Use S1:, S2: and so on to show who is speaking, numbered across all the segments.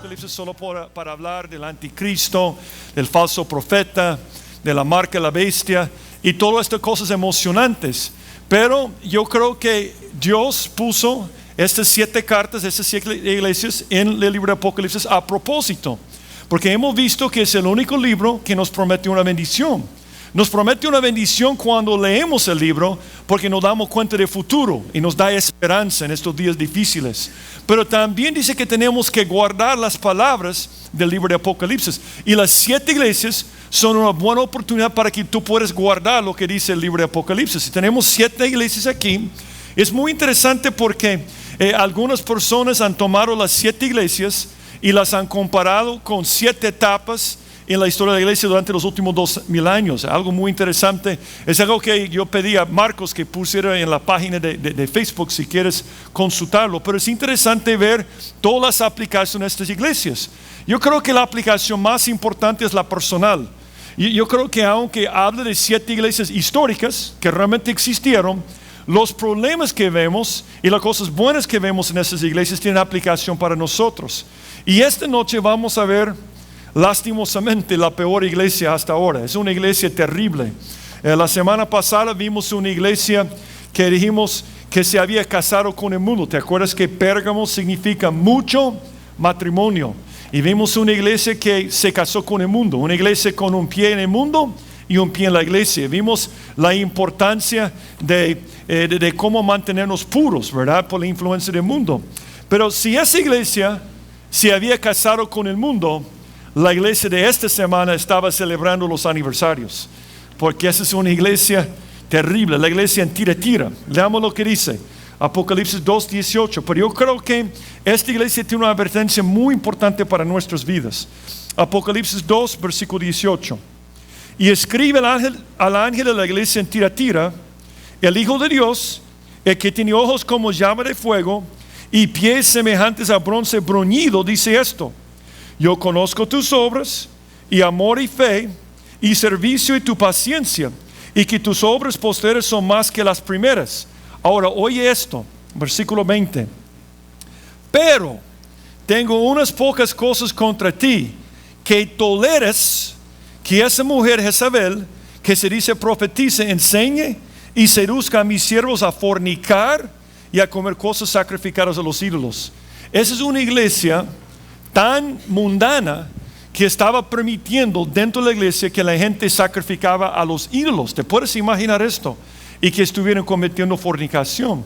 S1: Apocalipsis solo para hablar del anticristo, del falso profeta, de la marca de la bestia y todas estas cosas emocionantes. Pero yo creo que Dios puso estas 7 cartas, estas 7 iglesias en el libro de Apocalipsis a propósito. Porque hemos visto que es el único libro que nos promete una bendición. Nos promete una bendición cuando leemos el libro, porque nos damos cuenta del futuro y nos da esperanza en estos días difíciles. Pero también dice que tenemos que guardar las palabras del libro de Apocalipsis. Y las 7 iglesias son una buena oportunidad para que tú puedas guardar lo que dice el libro de Apocalipsis. Y tenemos 7 iglesias aquí. Es muy interesante porque algunas personas han tomado las 7 iglesias y las han comparado con 7 etapas en la historia de la iglesia durante los últimos 2000 años. Algo muy interesante. Es algo que yo pedí a Marcos que pusiera en la página de Facebook si quieres consultarlo. Pero es interesante ver todas las aplicaciones de estas iglesias. Yo creo que la aplicación más importante es la personal. Yo creo que aunque hable de 7 iglesias históricas que realmente existieron, los problemas que vemos y las cosas buenas que vemos en esas iglesias tienen aplicación para nosotros. Y esta noche vamos a ver lastimosamente la peor iglesia hasta ahora. Es una iglesia terrible. La semana pasada vimos una iglesia que dijimos que se había casado con el mundo. ¿Te acuerdas que Pérgamo significa mucho matrimonio? Y vimos una iglesia que se casó con el mundo, una iglesia con un pie en el mundo y un pie en la iglesia. Vimos la importancia de cómo mantenernos puros, ¿verdad? Por la influencia del mundo. Pero si esa iglesia se había casado con el mundo, la iglesia de esta semana estaba celebrando los aniversarios, porque esa es una iglesia terrible, la iglesia en Tiatira. Leamos lo que dice Apocalipsis 2:18. Pero yo creo que esta iglesia tiene una advertencia muy importante para nuestras vidas. Apocalipsis 2, versículo 18. Y escribe al ángel de la iglesia en Tiatira: el Hijo de Dios, el que tiene ojos como llama de fuego y pies semejantes a bronce bruñido, dice esto: yo conozco tus obras y amor y fe y servicio y tu paciencia, y que tus obras postreras son más que las primeras. Ahora oye esto, versículo 20. Pero tengo unas pocas cosas contra ti, que toleres que esa mujer Jezabel, que se dice profetiza, enseñe y seduzca a mis siervos a fornicar y a comer cosas sacrificadas a los ídolos. Esa es una iglesia tan mundana que estaba permitiendo dentro de la iglesia que la gente sacrificaba a los ídolos. ¿Te puedes imaginar esto? Y que estuvieran cometiendo fornicación.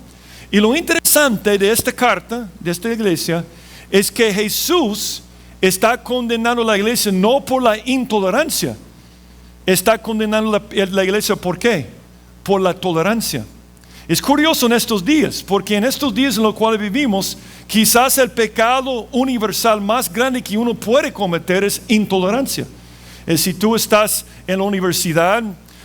S1: Y lo interesante de esta carta, de esta iglesia, es que Jesús está condenando a la iglesia no por la intolerancia. Está condenando la iglesia, ¿por qué? Por la tolerancia. Es curioso en estos días, porque en estos días en los cuales vivimos, quizás el pecado universal más grande que uno puede cometer es intolerancia. Si tú estás en la universidad,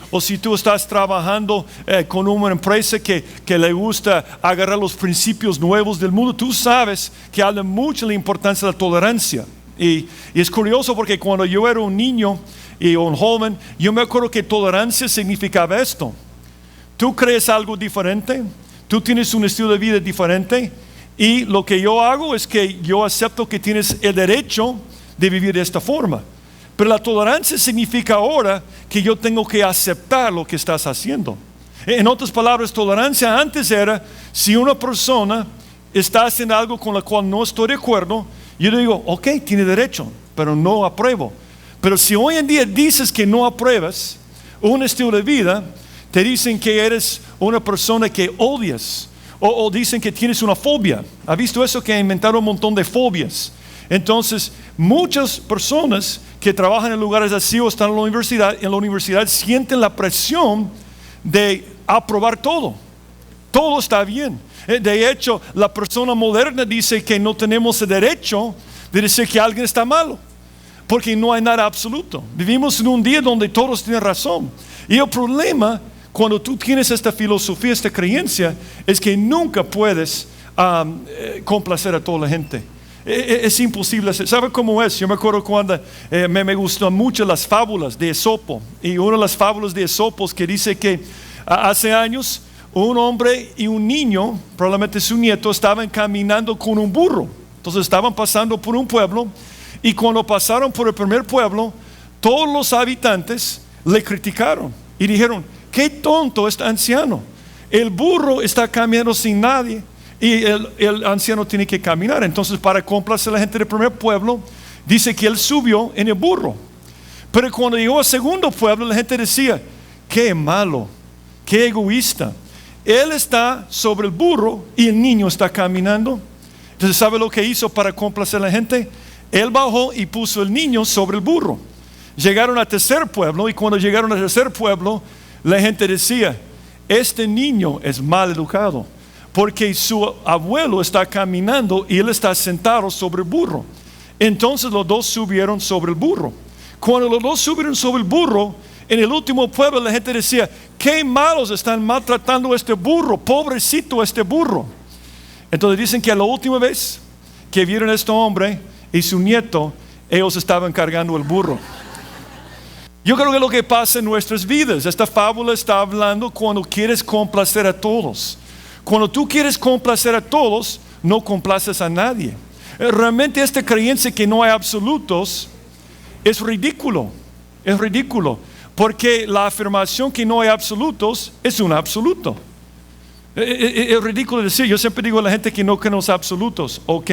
S1: o si tú estás trabajando con una empresa que le gusta agarrar los principios nuevos del mundo, tú sabes que habla mucho de la importancia de la tolerancia. Y es curioso porque cuando yo era un niño y un joven, yo me acuerdo que tolerancia significaba esto: tú crees algo diferente, tú tienes un estilo de vida diferente, y lo que yo hago es que yo acepto que tienes el derecho de vivir de esta forma. Pero la tolerancia significa ahora que yo tengo que aceptar lo que estás haciendo. En otras palabras, tolerancia antes era: si una persona está haciendo algo con la cual no estoy de acuerdo, yo le digo, ok, tiene derecho, pero no apruebo. Pero si hoy en día dices que no apruebas un estilo de vida, te dicen que eres una persona que odias, o dicen que tienes una fobia. ¿Ha visto eso? Que ha inventado un montón de fobias. Entonces, muchas personas que trabajan en lugares así o están en la universidad sienten la presión de aprobar todo. Todo está bien. De hecho, la persona moderna dice que no tenemos el derecho de decir que alguien está malo, porque no hay nada absoluto. Vivimos en un día donde todos tienen razón. Y el problema, cuando tú tienes esta filosofía, esta creencia, es que nunca puedes complacer a toda la gente. Es imposible hacer. ¿Sabe cómo es? Yo me acuerdo cuando me gustan mucho las fábulas de Esopo. Y una de las fábulas de Esopo que dice que hace años un hombre y un niño, probablemente su nieto, estaban caminando con un burro. Entonces estaban pasando por un pueblo y cuando pasaron por el primer pueblo, todos los habitantes le criticaron y dijeron, qué tonto este anciano. El burro está caminando sin nadie y el anciano tiene que caminar. Entonces, para complacer a la gente del primer pueblo, dice que él subió en el burro. Pero cuando llegó al segundo pueblo, la gente decía, qué malo, qué egoísta. Él está sobre el burro y el niño está caminando. Entonces, ¿sabe lo que hizo para complacer a la gente? Él bajó y puso el niño sobre el burro. Llegaron al tercer pueblo y cuando llegaron al tercer pueblo, la gente decía, este niño es mal educado porque su abuelo está caminando y él está sentado sobre el burro. Entonces los dos subieron sobre el burro. Cuando los dos subieron sobre el burro, en el último pueblo la gente decía, qué malos están maltratando a este burro, pobrecito este burro. Entonces dicen que a la última vez que vieron a este hombre y su nieto, ellos estaban cargando el burro. Yo creo que lo que pasa en nuestras vidas, esta fábula está hablando cuando quieres complacer a todos. Cuando tú quieres complacer a todos, no complaces a nadie. Realmente esta creencia que no hay absolutos es ridículo, porque la afirmación que no hay absolutos es un absoluto. Es ridículo decir, yo siempre digo a la gente que no conoce absolutos, ok,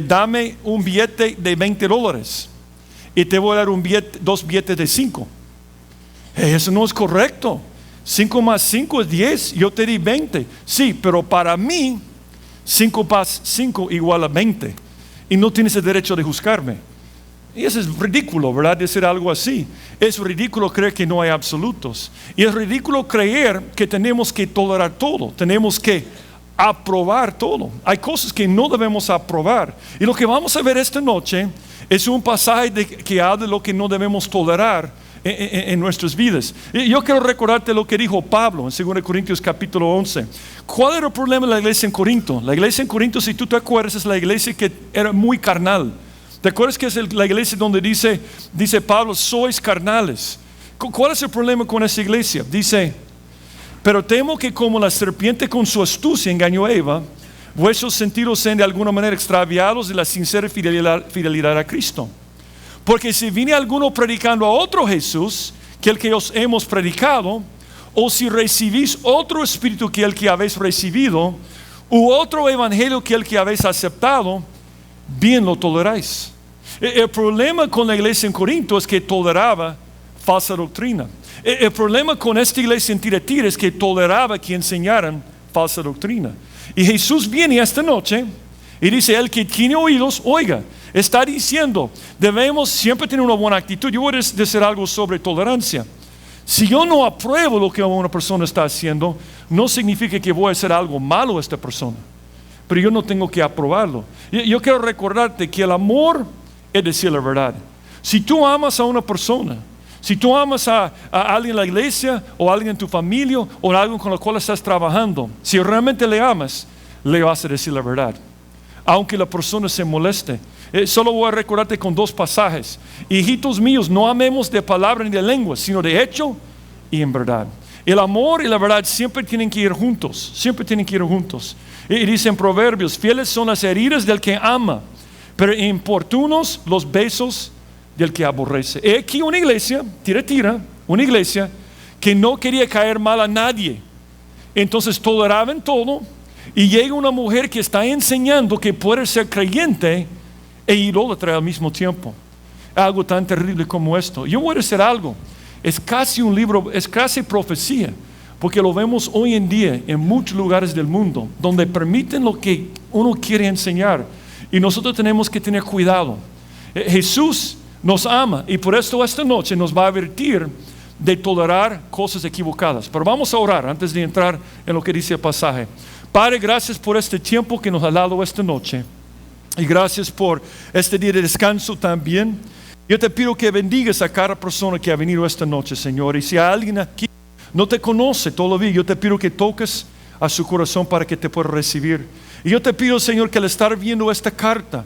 S1: dame un billete de $20 y te voy a dar dos billetes de 5. Eso no es correcto. 5 más 5 es 10, yo te di 20. Sí, pero para mí 5 más 5 igual a 20 y no tienes el derecho de juzgarme. Y eso es ridículo, ¿verdad? Decir algo así. Es ridículo creer que no hay absolutos. Y es ridículo creer que tenemos que tolerar todo. Tenemos que aprobar todo. Hay cosas que no debemos aprobar. Y lo que vamos a ver esta noche es un pasaje que habla de lo que no debemos tolerar en nuestras vidas. Y yo quiero recordarte lo que dijo Pablo en 2 Corintios capítulo 11. ¿Cuál era el problema de la iglesia en Corinto? La iglesia en Corinto, si tú te acuerdas, es la iglesia que era muy carnal. ¿Te acuerdas que es la iglesia donde dice Pablo, sois carnales? ¿Cuál es el problema con esa iglesia? Dice, pero temo que como la serpiente con su astucia engañó a Eva, vuestros sentidos sean de alguna manera extraviados de la sincera fidelidad a Cristo. Porque si viene alguno predicando a otro Jesús que el que os hemos predicado, o si recibís otro espíritu que el que habéis recibido, u otro evangelio que el que habéis aceptado, bien lo toleráis. El problema con la iglesia en Corinto es que toleraba falsa doctrina. El problema con esta iglesia en Tiatira es que toleraba que enseñaran falsa doctrina. Y Jesús viene esta noche y dice, el que tiene oídos, oiga. Está diciendo, debemos siempre tener una buena actitud. Yo voy a decir algo sobre tolerancia. Si yo no apruebo lo que una persona está haciendo, no significa que voy a hacer algo malo a esta persona. Pero yo no tengo que aprobarlo. Yo quiero recordarte que el amor es decir la verdad. Si tú amas a una persona, si tú amas a alguien en la iglesia, o a alguien en tu familia, o a alguien con el cual estás trabajando, si realmente le amas, le vas a decir la verdad. Aunque la persona se moleste. Solo voy a recordarte con 2 pasajes. Hijitos míos, no amemos de palabra ni de lengua, sino de hecho y en verdad. El amor y la verdad siempre tienen que ir juntos. Siempre tienen que ir juntos. Y dice en Proverbios, fieles son las heridas del que ama, pero importunos los besos del que aborrece. He aquí una iglesia, Tiatira, una iglesia que no quería caer mal a nadie. Entonces toleraban todo. Y llega una mujer que está enseñando que puede ser creyente e idólatra al mismo tiempo. Algo tan terrible como esto. Yo voy a decir algo. Es casi un libro, es casi profecía. Porque lo vemos hoy en día en muchos lugares del mundo, donde permiten lo que uno quiere enseñar. Y nosotros tenemos que tener cuidado. Jesús nos ama y por esto esta noche nos va a advertir de tolerar cosas equivocadas. Pero vamos a orar antes de entrar en lo que dice el pasaje. Padre, gracias por este tiempo que nos ha dado esta noche. Y gracias por este día de descanso también. Yo te pido que bendigas a cada persona que ha venido esta noche, Señor. Y si hay alguien aquí no te conoce todavía, yo te pido que toques a su corazón para que te pueda recibir. Y yo te pido, Señor, que al estar viendo esta carta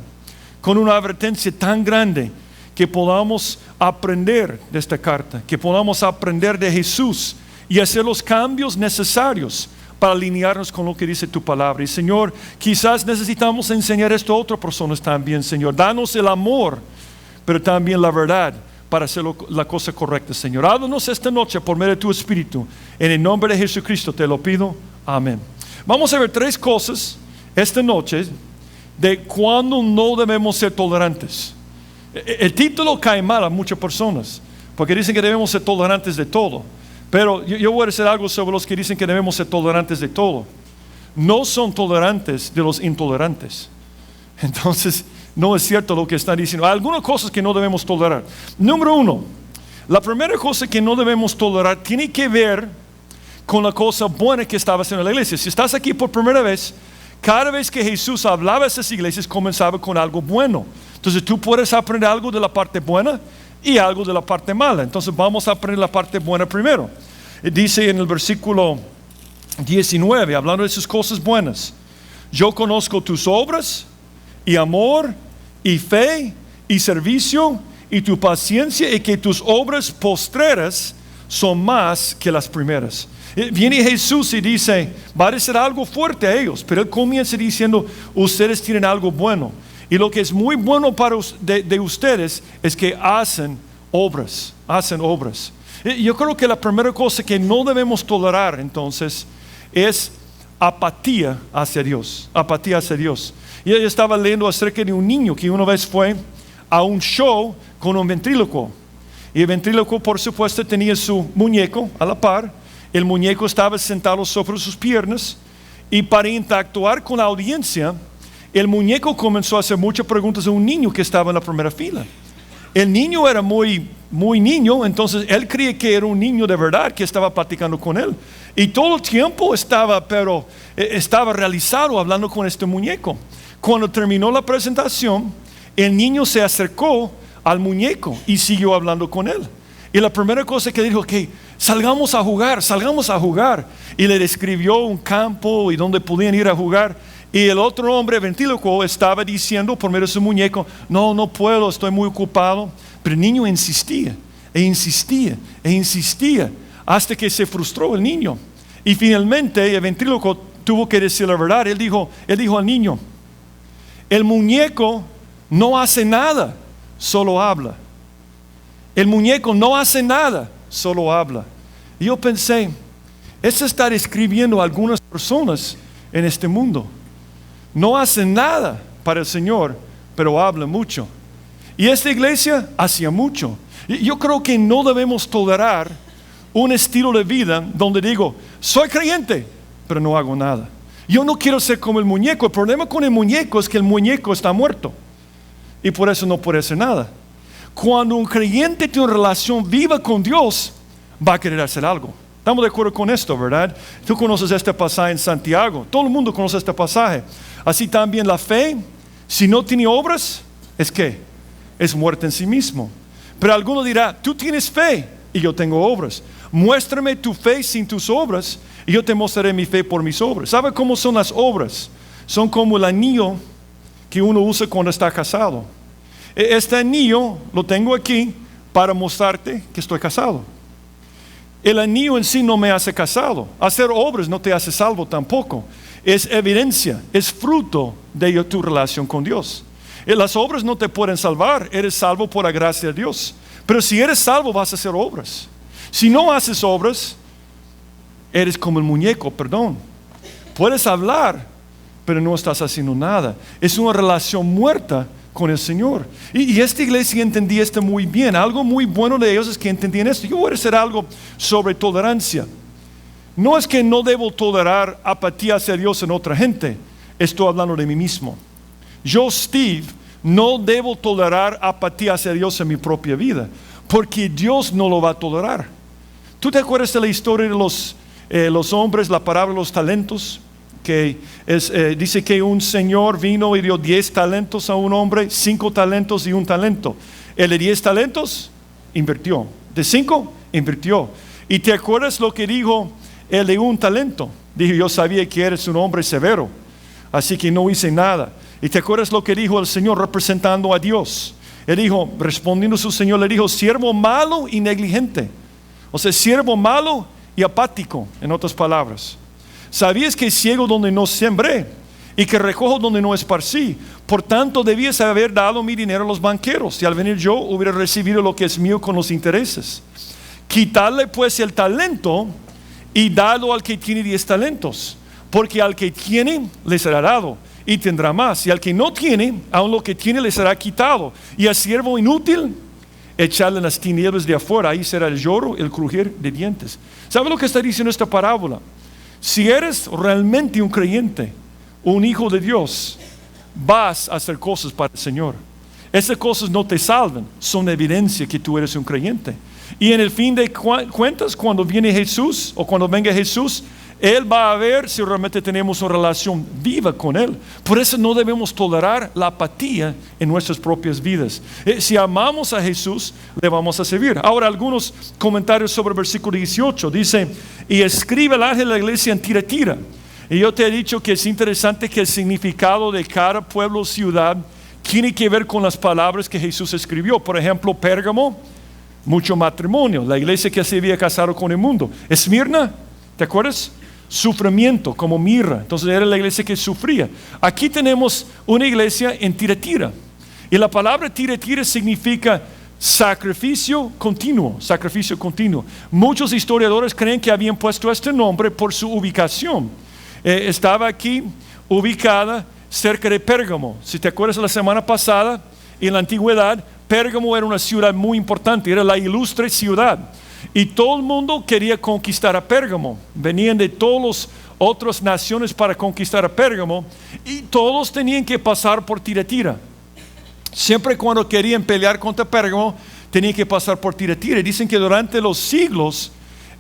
S1: con una advertencia tan grande, que podamos aprender de esta carta, que podamos aprender de Jesús y hacer los cambios necesarios para alinearnos con lo que dice tu palabra. Y Señor, quizás necesitamos enseñar esto a otras personas también, Señor. Danos el amor, pero también la verdad para hacer la cosa correcta, Señor. Háblanos esta noche por medio de tu Espíritu. En el nombre de Jesucristo te lo pido. Amén. Vamos a ver 3 cosas esta noche de cuando no debemos ser tolerantes. El título cae mal a muchas personas, porque dicen que debemos ser tolerantes de todo. Pero yo voy a decir algo sobre los que dicen que debemos ser tolerantes de todo. No son tolerantes de los intolerantes. Entonces, no es cierto lo que están diciendo. Hay algunas cosas que no debemos tolerar. Número 1, la primera cosa que no debemos tolerar tiene que ver con la cosa buena que estaba haciendo la iglesia. Si estás aquí por primera vez, cada vez que Jesús hablaba a esas iglesias comenzaba con algo bueno. Entonces tú puedes aprender algo de la parte buena y algo de la parte mala. Entonces vamos a aprender la parte buena primero. Dice en el versículo 19, hablando de sus cosas buenas: yo conozco tus obras y amor y fe y servicio y tu paciencia, y que tus obras postreras son más que las primeras. Viene Jesús y dice, va a decir algo fuerte a ellos, pero Él comienza diciendo, ustedes tienen algo bueno. Y lo que es muy bueno de ustedes es que hacen obras. Yo creo que la primera cosa que no debemos tolerar entonces es apatía hacia Dios. Yo estaba leyendo acerca de un niño que una vez fue a un show con un ventrílocuo. Y el ventrílocuo, por supuesto, tenía su muñeco a la par. El muñeco estaba sentado sobre sus piernas, y para interactuar con la audiencia, el muñeco comenzó a hacer muchas preguntas a un niño que estaba en la primera fila. El niño era muy niño, entonces él creía que era un niño de verdad que estaba platicando con él. Y todo el tiempo estaba realizado hablando con este muñeco. Cuando terminó la presentación, el niño se acercó al muñeco y siguió hablando con él. Y la primera cosa que dijo, que salgamos a jugar. Y le describió un campo y donde podían ir a jugar. Y el otro hombre ventrílocuo estaba diciendo por medio de su muñeco, no puedo, estoy muy ocupado. Pero el niño insistía, hasta que se frustró el niño. Y finalmente el ventrílocuo tuvo que decir la verdad. Él dijo al niño, el muñeco no hace nada, solo habla. El muñeco no hace nada, solo habla. Y yo pensé, eso está describiendo a algunas personas en este mundo. No hacen nada para el Señor, pero habla mucho. Y esta iglesia hacía mucho. Yo creo que no debemos tolerar un estilo de vida donde digo, soy creyente, pero no hago nada. Yo no quiero ser como el muñeco. El problema con el muñeco es que el muñeco está muerto, y por eso no puede hacer nada. Cuando un creyente tiene una relación viva con Dios, va a querer hacer algo. Estamos de acuerdo con esto, ¿verdad? Tú conoces este pasaje en Santiago. Todo el mundo conoce este pasaje. Así también la fe, si no tiene obras, ¿es qué? Es muerta en sí mismo. Pero alguno dirá, tú tienes fe y yo tengo obras. Muéstrame tu fe sin tus obras y yo te mostraré mi fe por mis obras. ¿Sabe cómo son las obras? Son como el anillo que uno usa cuando está casado. Este anillo lo tengo aquí para mostrarte que estoy casado. El anillo en sí no me hace casado. Hacer obras no te hace salvo tampoco. Es evidencia, es fruto de tu relación con Dios. Las obras no te pueden salvar. Eres salvo por la gracia de Dios. Pero si eres salvo, vas a hacer obras. Si no haces obras, eres como el muñeco, perdón. Puedes hablar, pero no estás haciendo nada. Es una relación muerta con el Señor. Y esta iglesia entendía esto muy bien. Algo muy bueno de ellos es que entendían esto. Yo voy a decir algo sobre tolerancia. No es que no debo tolerar apatía hacia Dios en otra gente. Estoy hablando de mí mismo. Yo, Steve, no debo tolerar apatía hacia Dios en mi propia vida, porque Dios no lo va a tolerar. ¿Tú te acuerdas de la historia de los hombres, la parábola de los talentos? Dice que un señor vino y dio 10 talentos a un hombre, 5 talentos y 1 talento. El de 10 talentos invirtió, de 5 invirtió. ¿Y te acuerdas lo que dijo el de 1 talento? Dijo, yo sabía que eres un hombre severo, así que no hice nada. ¿Y te acuerdas lo que dijo el Señor representando a Dios? Él dijo, respondiendo su Señor, le dijo, siervo malo y negligente. O sea, siervo malo y apático, en otras palabras. ¿Sabías que ciego donde no sembré y que recojo donde no esparcí? Por tanto debías haber dado mi dinero a los banqueros, y al venir yo hubiera recibido lo que es mío con los intereses. Quitarle pues el talento y dalo al que tiene 10 talentos, porque al que tiene le será dado y tendrá más, y al que no tiene, aun lo que tiene le será quitado. Y al siervo inútil, echarle en las tinieblas de afuera, ahí será el lloro, el crujir de dientes. ¿Sabe lo que está diciendo esta parábola? Si eres realmente un creyente, un hijo de Dios, vas a hacer cosas para el Señor. Esas cosas no te salvan, son evidencia que tú eres un creyente. Y en el fin de cuentas, cuando viene Jesús, o cuando venga Jesús, Él va a ver si realmente tenemos una relación viva con Él. Por eso no debemos tolerar la apatía en nuestras propias vidas. Si amamos a Jesús, le vamos a servir. Ahora, algunos comentarios sobre el versículo 18. Dice, y escribe el ángel de la iglesia en Tiatira. Y yo te he dicho que es interesante que el significado de cada pueblo o ciudad tiene que ver con las palabras que Jesús escribió. Por ejemplo, Pérgamo, mucho matrimonio, la iglesia que se había casado con el mundo. Esmirna, ¿te acuerdas? Sufrimiento, como mirra. Entonces era la iglesia que sufría. Aquí tenemos una iglesia en Tiatira. Y la palabra Tiatira significa sacrificio continuo, sacrificio continuo. Muchos historiadores creen que habían puesto este nombre por su ubicación. Estaba aquí ubicada cerca de Pérgamo. Si te acuerdas, la semana pasada, en la antigüedad, Pérgamo era una ciudad muy importante, era la ilustre ciudad. Y todo el mundo quería conquistar a Pérgamo. Venían de todas las otras naciones para conquistar a Pérgamo, y todos tenían que pasar por Tiatira. Siempre cuando querían pelear contra Pérgamo, tenían que pasar por Tiatira. Y dicen que durante los siglos,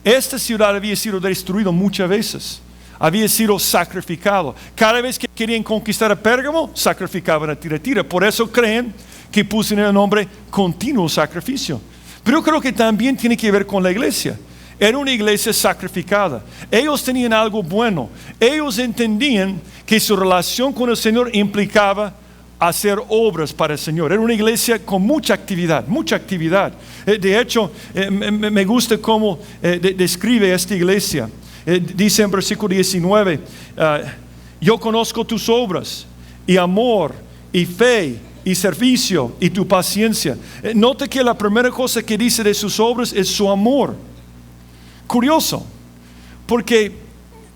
S1: esta ciudad había sido destruida muchas veces. Había sido sacrificado. Cada vez que querían conquistar a Pérgamo, sacrificaban a Tiatira. Por eso creen que pusieron el nombre continuo sacrificio. Pero yo creo que también tiene que ver con la iglesia. Era una iglesia sacrificada. Ellos tenían algo bueno. Ellos entendían que su relación con el Señor implicaba hacer obras para el Señor. Era una iglesia con mucha actividad, mucha actividad. De hecho, me gusta cómo describe esta iglesia. Dice en versículo 19, yo conozco tus obras, y amor, y fe, y servicio, y tu paciencia. Note que la primera cosa que dice de sus obras es su amor. Curioso, porque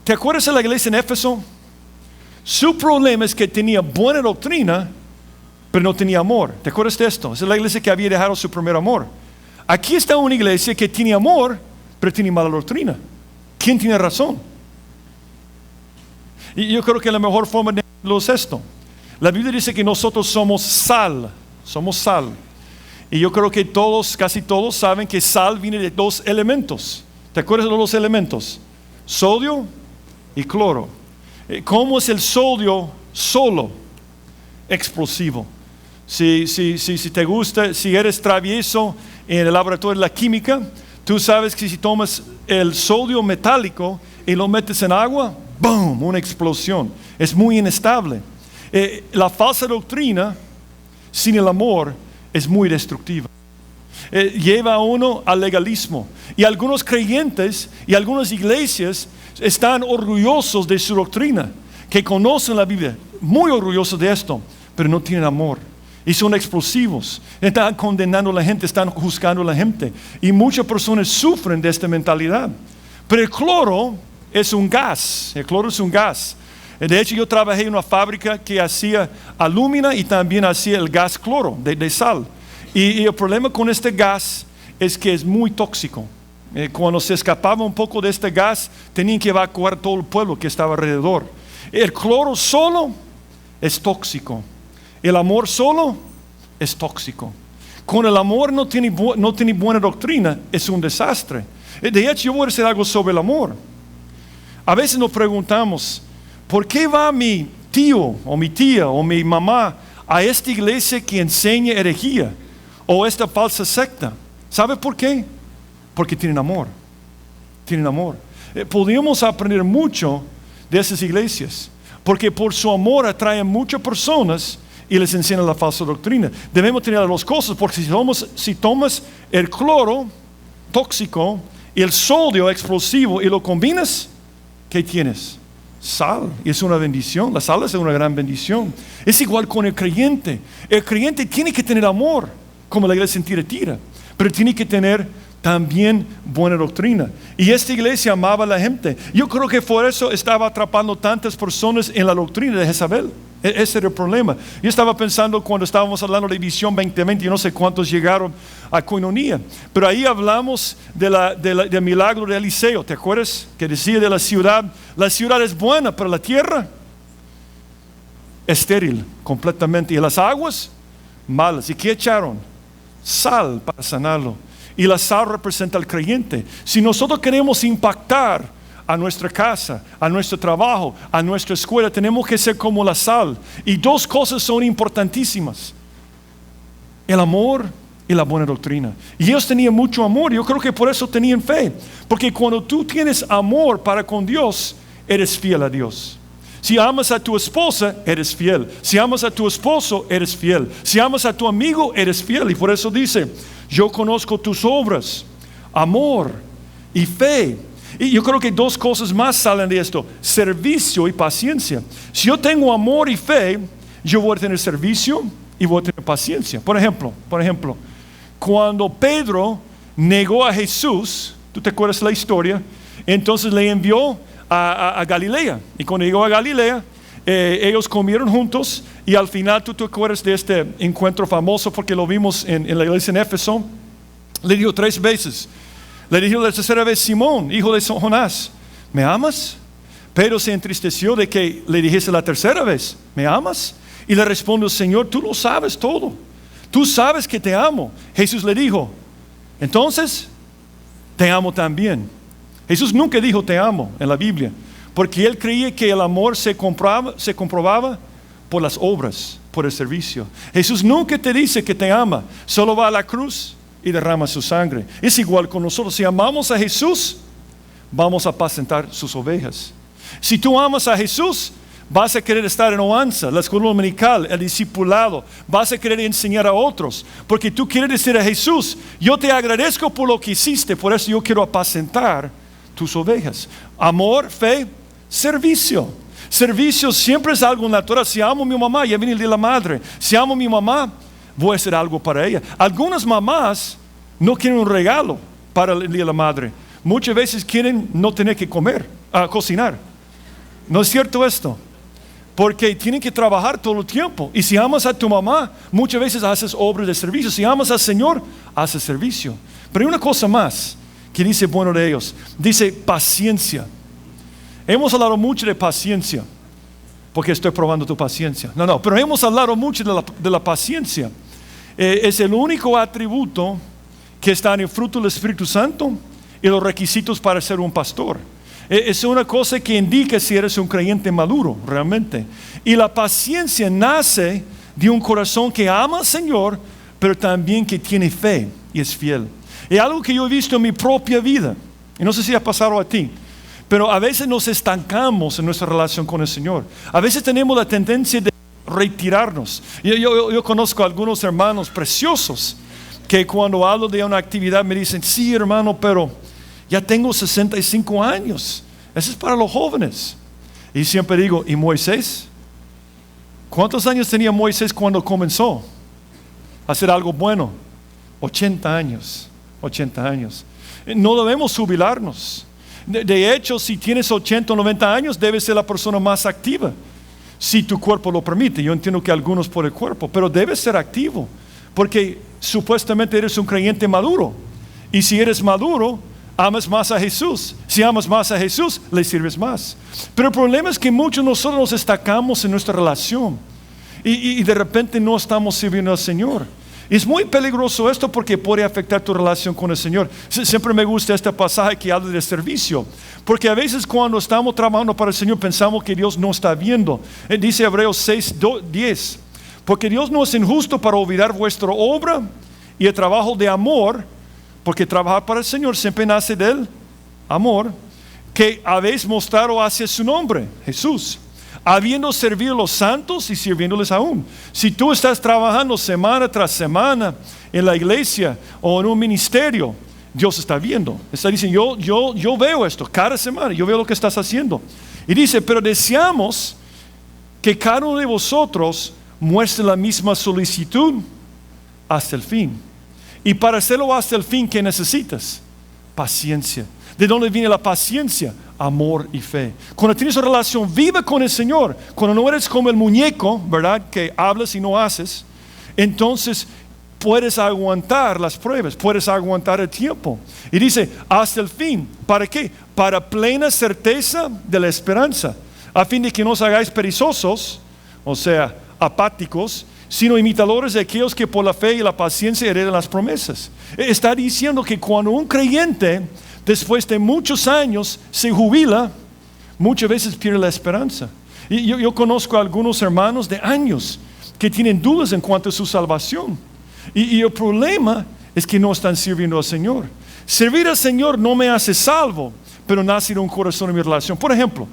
S1: ¿te acuerdas de la iglesia en Éfeso? Su problema es que tenía buena doctrina, pero no tenía amor. ¿Te acuerdas de esto? Esa es la iglesia que había dejado su primer amor. Aquí está una iglesia que tiene amor, pero tiene mala doctrina. ¿Quién tiene razón? Y yo creo que la mejor forma de entenderlo es esto. La Biblia dice que nosotros somos sal. Somos sal. Y yo creo que todos, casi todos saben que sal viene de 2 elementos. ¿Te acuerdas de los 2 elementos? Sodio y cloro. ¿Cómo es el sodio solo? Explosivo. Si te gusta, si eres travieso en el laboratorio de la química, tú sabes que si tomas el sodio metálico y lo metes en agua, ¡boom!, una explosión. Es muy inestable. La falsa doctrina sin el amor es muy destructiva. Lleva a uno al legalismo. Y algunos creyentes y algunas iglesias están orgullosos de su doctrina, que conocen la Biblia, muy orgullosos de esto, pero no tienen amor. Y son explosivos. Están condenando a la gente, están juzgando a la gente. Y muchas personas sufren de esta mentalidad. Pero el cloro es un gas. El cloro es un gas. De hecho, yo trabajé en una fábrica que hacía alúmina y también hacía el gas cloro de sal. Y el problema con este gas es que es muy tóxico. Cuando se escapaba un poco de este gas, tenían que evacuar todo el pueblo que estaba alrededor. El cloro solo es tóxico. El amor solo es tóxico. Con el amor no tiene buena doctrina, es un desastre. De hecho, yo voy a decir algo sobre el amor. A veces nos preguntamos, ¿por qué va mi tío o mi tía o mi mamá a esta iglesia que enseña herejía o esta falsa secta? ¿Sabe por qué? Porque tienen amor. Tienen amor. Podríamos aprender mucho de esas iglesias, porque por su amor atraen muchas personas y les enseñan la falsa doctrina. Debemos tener las 2 cosas, porque si tomas el cloro tóxico y el sodio explosivo y lo combinas, ¿qué tienes? sal, y es una bendición. La sal es una gran bendición. Es igual con el creyente. El creyente tiene que tener amor, como la iglesia en Tiatira, pero tiene que tener también buena doctrina. Y esta iglesia amaba a la gente. Yo creo que por eso estaba atrapando tantas personas en la doctrina de Jezabel. Ese era el problema. Yo estaba pensando cuando estábamos hablando de Visión 2020, yo no sé cuántos llegaron a Koinonia, pero ahí hablamos del milagro de Eliseo. ¿Te acuerdas? Que decía de la ciudad es buena, pero la tierra estéril completamente. Y las aguas malas. ¿Y qué echaron? Sal para sanarlo. Y la sal representa al creyente. Si nosotros queremos impactar a nuestra casa, a nuestro trabajo, a nuestra escuela, tenemos que ser como la sal. Y dos cosas son importantísimas: el amor y la buena doctrina. Y ellos tenían mucho amor. Yo creo que por eso tenían fe, porque cuando tú tienes amor para con Dios, eres fiel a Dios. Si amas a tu esposa, eres fiel. Si amas a tu esposo, eres fiel. Si amas a tu amigo, eres fiel. Y por eso dice: yo conozco tus obras, amor y fe. Y yo creo que dos cosas más salen de esto: servicio y paciencia. Si yo tengo amor y fe, yo voy a tener servicio y voy a tener paciencia. Por ejemplo, cuando Pedro negó a Jesús, ¿tú te acuerdas la historia? Entonces le envió a Galilea. Y cuando llegó a Galilea, ellos comieron juntos. Y al final, ¿tú te acuerdas de este encuentro famoso? Porque lo vimos en la iglesia en Éfeso. Le dijo 3 veces. Le dijo la tercera vez: Simón, hijo de Jonás, ¿me amas? Pedro se entristeció de que le dijese la tercera vez: ¿me amas? Y le respondió: Señor, tú lo sabes todo. Tú sabes que te amo. Jesús le dijo: entonces, te amo también. Jesús nunca dijo te amo en la Biblia, porque él creía que el amor se comprobaba por las obras, por el servicio. Jesús nunca te dice que te ama, solo va a la cruz y derrama su sangre. Es igual con nosotros. Si amamos a Jesús, vamos a apacentar sus ovejas. Si tú amas a Jesús, vas a querer estar en Oanza, la escuela dominical, el discipulado. Vas a querer enseñar a otros, porque tú quieres decir a Jesús: yo te agradezco por lo que hiciste, por eso yo quiero apacentar tus ovejas. Amor, fe, servicio. Servicio siempre es algo natural. Si amo a mi mamá, ya viene el día de la madre. Si amo a mi mamá, voy a hacer algo para ella. Algunas mamás no quieren un regalo para el día de la madre. Muchas veces quieren no tener que cocinar. ¿No es cierto esto? Porque tienen que trabajar todo el tiempo. Y si amas a tu mamá, muchas veces haces obras de servicio. Si amas al Señor, haces servicio. Pero hay una cosa más que dice bueno de ellos. Dice paciencia. Hemos hablado mucho de paciencia, porque estoy probando tu paciencia. Pero hemos hablado mucho de la paciencia. Es el único atributo que está en el fruto del Espíritu Santo y los requisitos para ser un pastor. Es una cosa que indica si eres un creyente maduro realmente. Y la paciencia nace de un corazón que ama al Señor, pero también que tiene fe y es fiel. Es algo que yo he visto en mi propia vida, y no sé si ha pasado a ti, pero a veces nos estancamos en nuestra relación con el Señor. A veces tenemos la tendencia de retirarnos. Yo conozco a algunos hermanos preciosos que cuando hablo de una actividad me dicen: sí, hermano, pero ya tengo 65 años. Eso es para los jóvenes. Y siempre digo: ¿y Moisés? ¿Cuántos años tenía Moisés cuando comenzó a hacer algo bueno? 80 años. 80 años. No debemos jubilarnos. De hecho, si tienes 80 o 90 años, debes ser la persona más activa, si tu cuerpo lo permite. Yo entiendo que algunos por el cuerpo, pero debes ser activo, porque supuestamente eres un creyente maduro. Y si eres maduro, amas más a Jesús. Si amas más a Jesús, le sirves más. Pero el problema es que muchos de nosotros nos destacamos en nuestra relación y de repente no estamos sirviendo al Señor. Es muy peligroso esto, porque puede afectar tu relación con el Señor. Siempre me gusta este pasaje que habla de servicio, porque a veces cuando estamos trabajando para el Señor pensamos que Dios no está viendo. Dice Hebreos 6:10: porque Dios no es injusto para olvidar vuestra obra y el trabajo de amor, porque trabajar para el Señor siempre nace del amor que habéis mostrado hacia su nombre, Jesús, habiendo servido a los santos y sirviéndoles aún. Si tú estás trabajando semana tras semana en la iglesia o en un ministerio, Dios está viendo. Está diciendo, yo veo esto cada semana, yo veo lo que estás haciendo. Y dice, pero deseamos que cada uno de vosotros muestre la misma solicitud hasta el fin. Y para hacerlo hasta el fin, ¿qué necesitas? Paciencia. ¿De dónde viene la paciencia? Amor y fe. Cuando tienes una relación viva con el Señor, cuando no eres como el muñeco, ¿verdad? Que hablas y no haces, entonces puedes aguantar las pruebas, puedes aguantar el tiempo. Y dice, hasta el fin. ¿Para qué? Para plena certeza de la esperanza, a fin de que no os hagáis perezosos, o sea, apáticos, sino imitadores de aquellos que por la fe y la paciencia heredan las promesas. Está diciendo que cuando un creyente, después de muchos años, se jubila, muchas veces pierde la esperanza. Y yo conozco a algunos hermanos de años que tienen dudas en cuanto a su salvación. Y el problema es que no están sirviendo al Señor. Servir al Señor no me hace salvo, pero nace de un corazón en mi relación. Por ejemplo,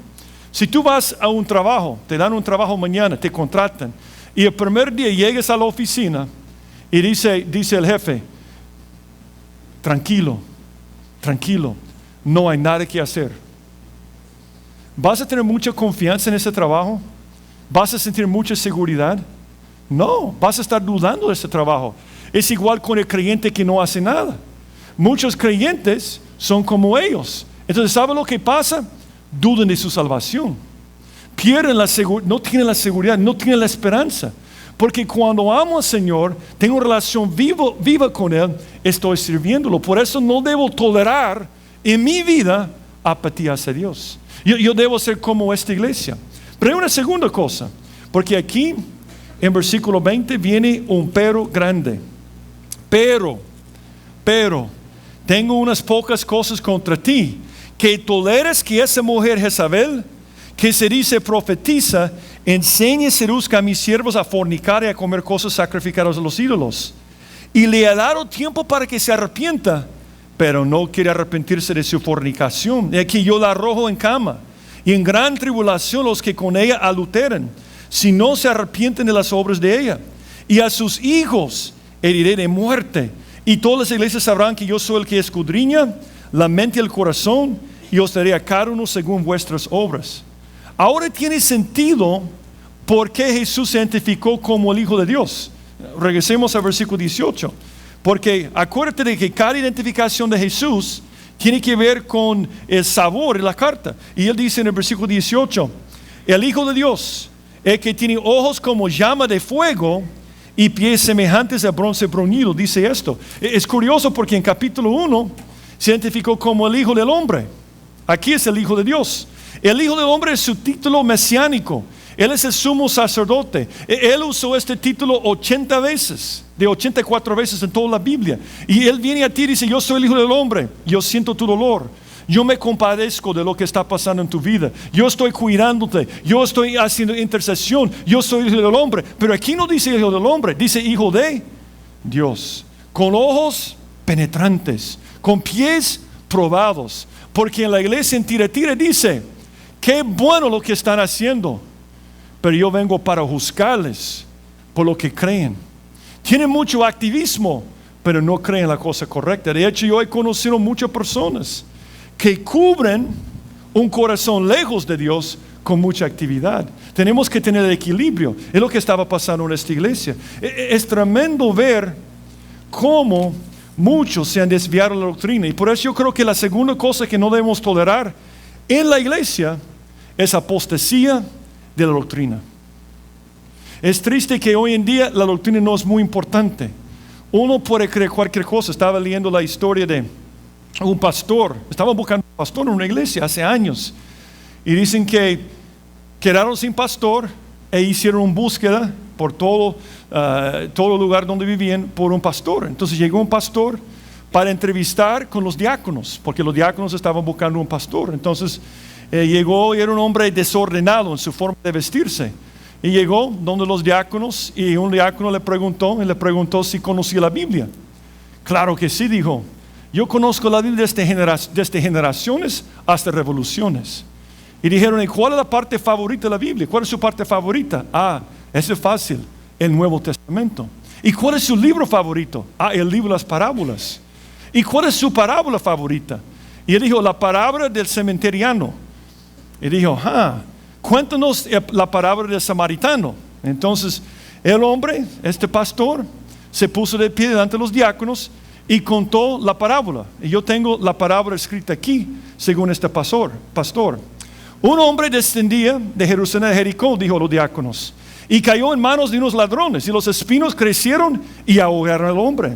S1: si tú vas a un trabajo, te dan un trabajo mañana, te contratan, y el primer día llegas a la oficina y dice el jefe, tranquilo, no hay nada que hacer. ¿Vas a tener mucha confianza en ese trabajo? ¿Vas a sentir mucha seguridad? No, vas a estar dudando de ese trabajo. Es igual con el creyente que no hace nada. Muchos creyentes son como ellos. Entonces, ¿sabe lo que pasa? Dudan de su salvación. Pierden no tienen la seguridad, no tienen la esperanza. Porque cuando amo al Señor, tengo una relación viva con Él, estoy sirviéndolo. Por eso no debo tolerar en mi vida apatía hacia Dios. Yo debo ser como esta iglesia. Pero hay una segunda cosa, porque aquí en versículo 20 viene un pero grande. Pero, tengo unas pocas cosas contra ti, que toleres que esa mujer Jezabel, que se dice profetiza, enseñe y seduzca a mis siervos a fornicar y a comer cosas sacrificadas a los ídolos. Y le ha dado tiempo para que se arrepienta, pero no quiere arrepentirse de su fornicación. Y aquí yo la arrojo en cama, y en gran tribulación los que con ella adulteran, si no se arrepienten de las obras de ella. Y a sus hijos heriré de muerte. Y todas las iglesias sabrán que yo soy el que escudriña la mente y el corazón, y os daré a cada uno según vuestras obras. Ahora tiene sentido por qué Jesús se identificó como el Hijo de Dios. Regresemos al versículo 18. Porque acuérdate de que cada identificación de Jesús tiene que ver con el sabor de la carta. Y él dice en el versículo 18, el Hijo de Dios, el que tiene ojos como llama de fuego y pies semejantes a bronce bruñido, dice esto. Es curioso porque en capítulo 1 se identificó como el Hijo del Hombre. Aquí es el Hijo de Dios. El Hijo del Hombre es su título mesiánico. Él es el sumo sacerdote. Él usó este título 80 veces, de 84 veces en toda la Biblia. Y Él viene a ti y dice, yo soy el Hijo del Hombre, yo siento tu dolor. Yo me compadezco de lo que está pasando en tu vida. Yo estoy cuidándote. Yo estoy haciendo intercesión. Yo soy el Hijo del Hombre. Pero aquí no dice Hijo del Hombre, dice Hijo de Dios. Con ojos penetrantes, con pies probados. Porque en la iglesia en Tiatira dice, qué bueno lo que están haciendo, pero yo vengo para juzgarles por lo que creen. Tienen mucho activismo, pero no creen la cosa correcta. De hecho, yo he conocido muchas personas que cubren un corazón lejos de Dios con mucha actividad. Tenemos que tener el equilibrio. Es lo que estaba pasando en esta iglesia. Es tremendo ver cómo muchos se han desviado de la doctrina. Y por eso yo creo que la segunda cosa que no debemos tolerar en la iglesia es apostasía de la doctrina. Es triste que hoy en día la doctrina no es muy importante. Uno puede creer cualquier cosa. Estaba leyendo la historia de un pastor. Estaba buscando un pastor en una iglesia hace años. Y dicen que quedaron sin pastor e hicieron una búsqueda por todo lugar donde vivían por un pastor. Entonces llegó un pastor para entrevistar con los diáconos, porque los diáconos estaban buscando un pastor. Entonces llegó y era un hombre desordenado en su forma de vestirse. Y llegó donde los diáconos y un diácono le preguntó si conocía la Biblia. Claro que sí, dijo. Yo conozco la Biblia desde generaciones hasta revoluciones. Y dijeron, ¿y cuál es la parte favorita de la Biblia? ¿Cuál es su parte favorita? Eso es fácil, el Nuevo Testamento. ¿Y cuál es su libro favorito? El libro de las parábolas. ¿y cuál es su parábola favorita? Y él dijo, la parábola del cementeriano. Y dijo, cuéntanos la parábola del samaritano. Entonces el hombre, este pastor, se puso de pie delante de los diáconos y contó la parábola. Y yo tengo la parábola escrita aquí, según este pastor. Un hombre descendía de Jerusalén a Jericó, dijo los diáconos, y cayó en manos de unos ladrones, y los espinos crecieron y ahogaron al hombre.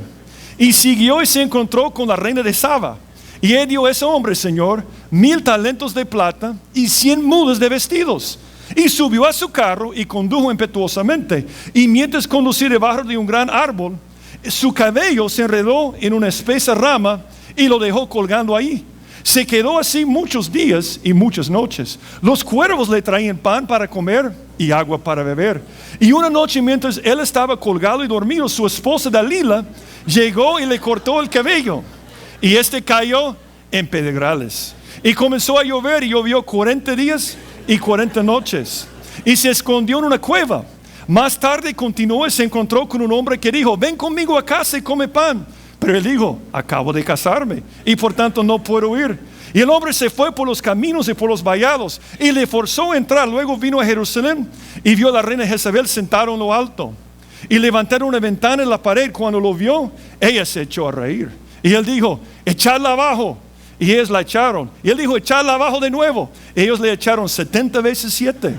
S1: Y siguió y se encontró con la reina de Saba. Y él dio a ese hombre, Señor, 1,000 talentos de plata y 100 mudas de vestidos. Y subió a su carro y condujo impetuosamente. Y mientras conducía debajo de un gran árbol, su cabello se enredó en una espesa rama y lo dejó colgando ahí. Se quedó así muchos días y muchas noches. Los cuervos le traían pan para comer y agua para beber. Y una noche, mientras él estaba colgado y dormido, su esposa Dalila llegó y le cortó el cabello. Y cayó en pedregales. Y comenzó a llover y llovió 40 días y 40 noches. Y se escondió en una cueva. Más tarde continuó y se encontró con un hombre que dijo, ven conmigo a casa y come pan. Pero él dijo, acabo de casarme y por tanto no puedo ir. Y el hombre se fue por los caminos y por los vallados y le forzó a entrar. Luego vino a Jerusalén y vio a la reina Jezabel sentada en lo alto. Y levantaron una ventana en la pared. Cuando lo vio, ella se echó a reír. Y él dijo, echadla abajo. Y ellos la echaron. Y él dijo, echadla abajo de nuevo. Ellos le echaron 70 veces 7.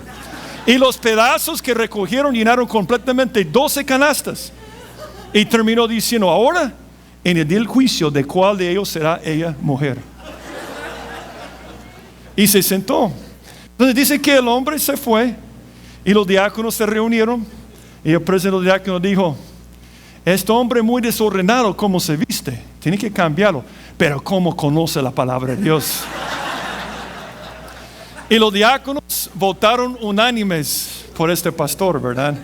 S1: Y los pedazos que recogieron llenaron completamente 12 canastas. Y terminó diciendo, ahora en el día del juicio, ¿de cuál de ellos será ella mujer? Y se sentó. Entonces dice que el hombre se fue y los diáconos se reunieron. Y el presidente de los diáconos dijo, este hombre muy desordenado, ¿cómo se viste? Tiene que cambiarlo. Pero ¿cómo conoce la palabra de Dios? Y los diáconos votaron unánimes por este pastor, ¿verdad?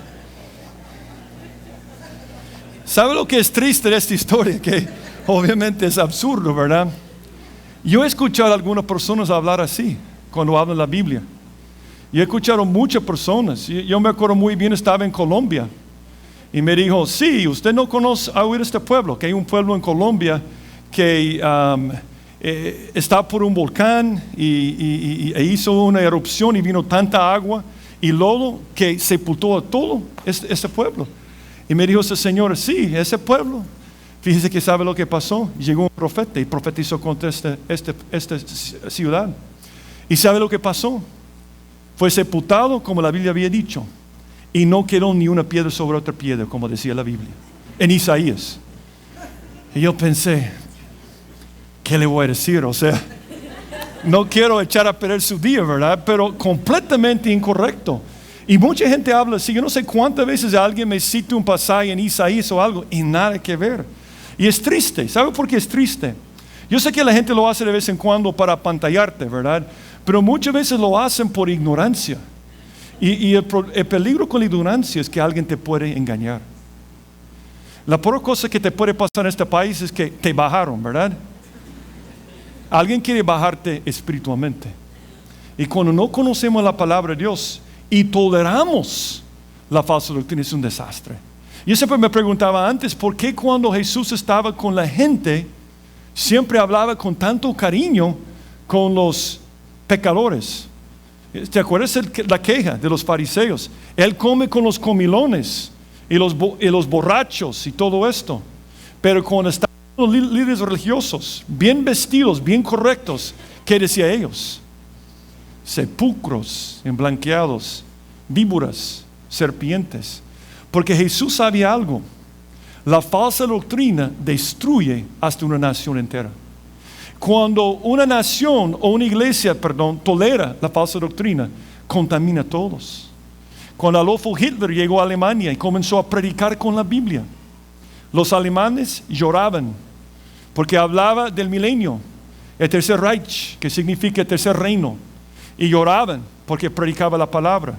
S1: ¿Sabe lo que es triste de esta historia? Que obviamente es absurdo, ¿verdad? Yo he escuchado a algunas personas hablar así cuando hablan la Biblia. Y he escuchado muchas personas. Yo me acuerdo muy bien, estaba en Colombia. Y me dijo, sí, usted no conoce a oír este pueblo, que hay un pueblo en Colombia que está por un volcán y hizo una erupción y vino tanta agua y lodo que sepultó a todo este pueblo. Y me dijo ese señor, sí, ese pueblo, fíjese que sabe lo que pasó. Llegó un profeta y profetizó contra esta ciudad. ¿Y sabe lo que pasó? Fue sepultado como la Biblia había dicho. Y no quedó ni una piedra sobre otra piedra, como decía la Biblia, en Isaías. Y yo pensé, ¿qué le voy a decir? O sea, no quiero echar a perder su día, ¿verdad? Pero completamente incorrecto. Y mucha gente habla así. Yo no sé cuántas veces alguien me cita un pasaje en Isaías o algo y nada que ver. Y es triste. ¿Sabe por qué es triste? Yo sé que la gente lo hace de vez en cuando para apantallarte, ¿verdad? Pero muchas veces lo hacen por ignorancia. Y el peligro con la ignorancia es que alguien te puede engañar. La peor cosa que te puede pasar en este país es que te bajaron, ¿verdad? Alguien quiere bajarte espiritualmente. Y cuando no conocemos la palabra de Dios y toleramos la falsa doctrina, es un desastre. Yo siempre me preguntaba antes, ¿por qué cuando Jesús estaba con la gente, siempre hablaba con tanto cariño con los pecadores? ¿Te acuerdas la queja de los fariseos? Él come con los comilones y los borrachos y todo esto. Pero cuando estaban los líderes religiosos, bien vestidos, bien correctos, ¿qué decía ellos? Sepulcros emblanqueados, víboras, serpientes. Porque Jesús sabía algo. La falsa doctrina destruye hasta una nación entera. Cuando una nación o una iglesia, tolera la falsa doctrina, contamina a todos. Cuando Adolfo Hitler llegó a Alemania y comenzó a predicar con la Biblia, los alemanes lloraban porque hablaba del milenio, el tercer Reich, que significa el tercer reino, y lloraban porque predicaba la palabra.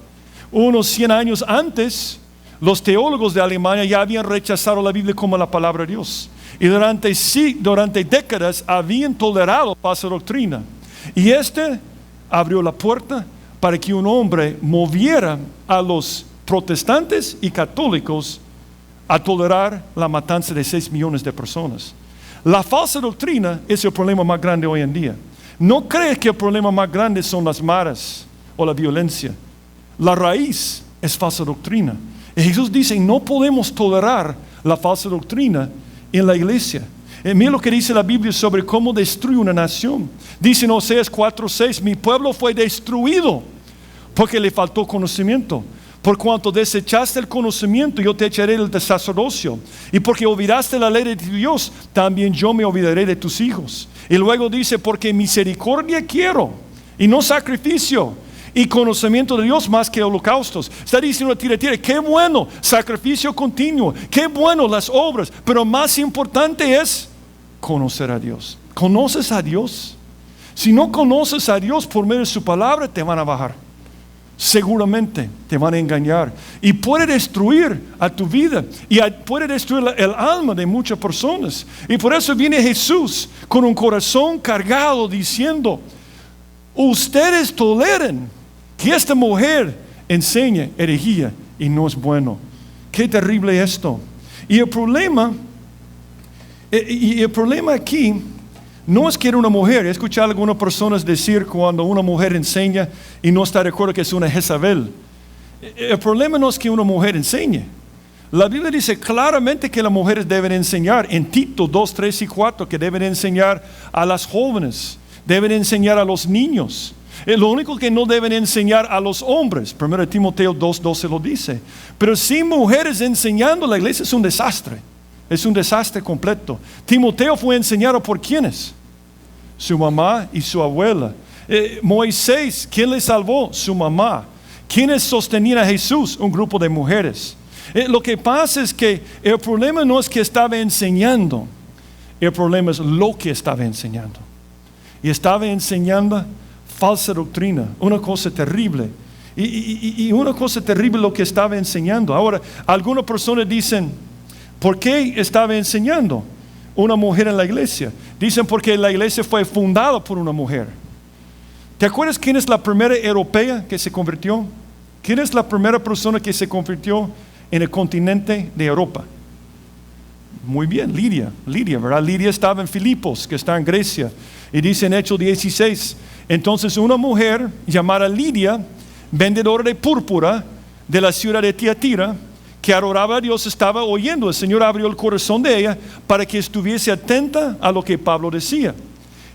S1: Unos 100 años antes, los teólogos de Alemania ya habían rechazado la Biblia como la palabra de Dios. Y durante décadas habían tolerado falsa doctrina. Y abrió la puerta para que un hombre moviera a los protestantes y católicos a tolerar la matanza de 6 millones de personas. La falsa doctrina es el problema más grande hoy en día. No crees que el problema más grande son las maras o la violencia. La raíz es falsa doctrina. Y Jesús dice, no podemos tolerar la falsa doctrina en la iglesia. Mira lo que dice la Biblia sobre cómo destruye una nación. Dice en Oseas 4:6, mi pueblo fue destruido porque le faltó conocimiento. Por cuanto desechaste el conocimiento, yo te echaré del sacerdocio. Y porque olvidaste la ley de tu Dios, también yo me olvidaré de tus hijos. Y luego dice, porque misericordia quiero, y no sacrificio, y conocimiento de Dios más que holocaustos. Está diciendo Tiatira, qué bueno, sacrificio continuo, qué bueno las obras, pero más importante es conocer a Dios. ¿Conoces a Dios? Si no conoces a Dios por medio de su palabra, te van a bajar. Seguramente te van a engañar y puede destruir a tu vida y puede destruir el alma de muchas personas. Y por eso viene Jesús con un corazón cargado diciendo, ustedes toleren que esta mujer enseñe herejía y no es bueno. Qué terrible esto. Y el problema aquí no es que era una mujer. He escuchado a algunas personas decir cuando una mujer enseña y no está de acuerdo que es una Jezabel. El problema no es que una mujer enseñe. La Biblia dice claramente que las mujeres deben enseñar. En Tito 2, 3 y 4 que deben enseñar a las jóvenes. Deben enseñar a los niños. Lo único que no deben enseñar a los hombres. 1 Timoteo 2:12 lo dice. Pero sin mujeres enseñando, la iglesia es un desastre. Es un desastre completo. Timoteo fue enseñado por ¿quiénes? Su mamá y su abuela. Moisés, ¿quién le salvó? Su mamá. ¿Quiénes sostenían a Jesús? Un grupo de mujeres. Lo que pasa es que el problema no es que estaba enseñando. El problema es lo que estaba enseñando. Y estaba enseñando falsa doctrina. Una cosa terrible. Y una cosa terrible lo que estaba enseñando. Ahora, algunas personas dicen, ¿por qué estaba enseñando una mujer en la iglesia? Dicen porque la iglesia fue fundada por una mujer. ¿Te acuerdas quién es la primera europea que se convirtió? ¿Quién es la primera persona que se convirtió en el continente de Europa? Muy bien, Lidia, ¿verdad? Lidia estaba en Filipos, que está en Grecia. Y dice en Hechos 16, entonces una mujer llamada Lidia, vendedora de púrpura de la ciudad de Tiatira, que adoraba a Dios, estaba oyendo. El Señor abrió el corazón de ella para que estuviese atenta a lo que Pablo decía.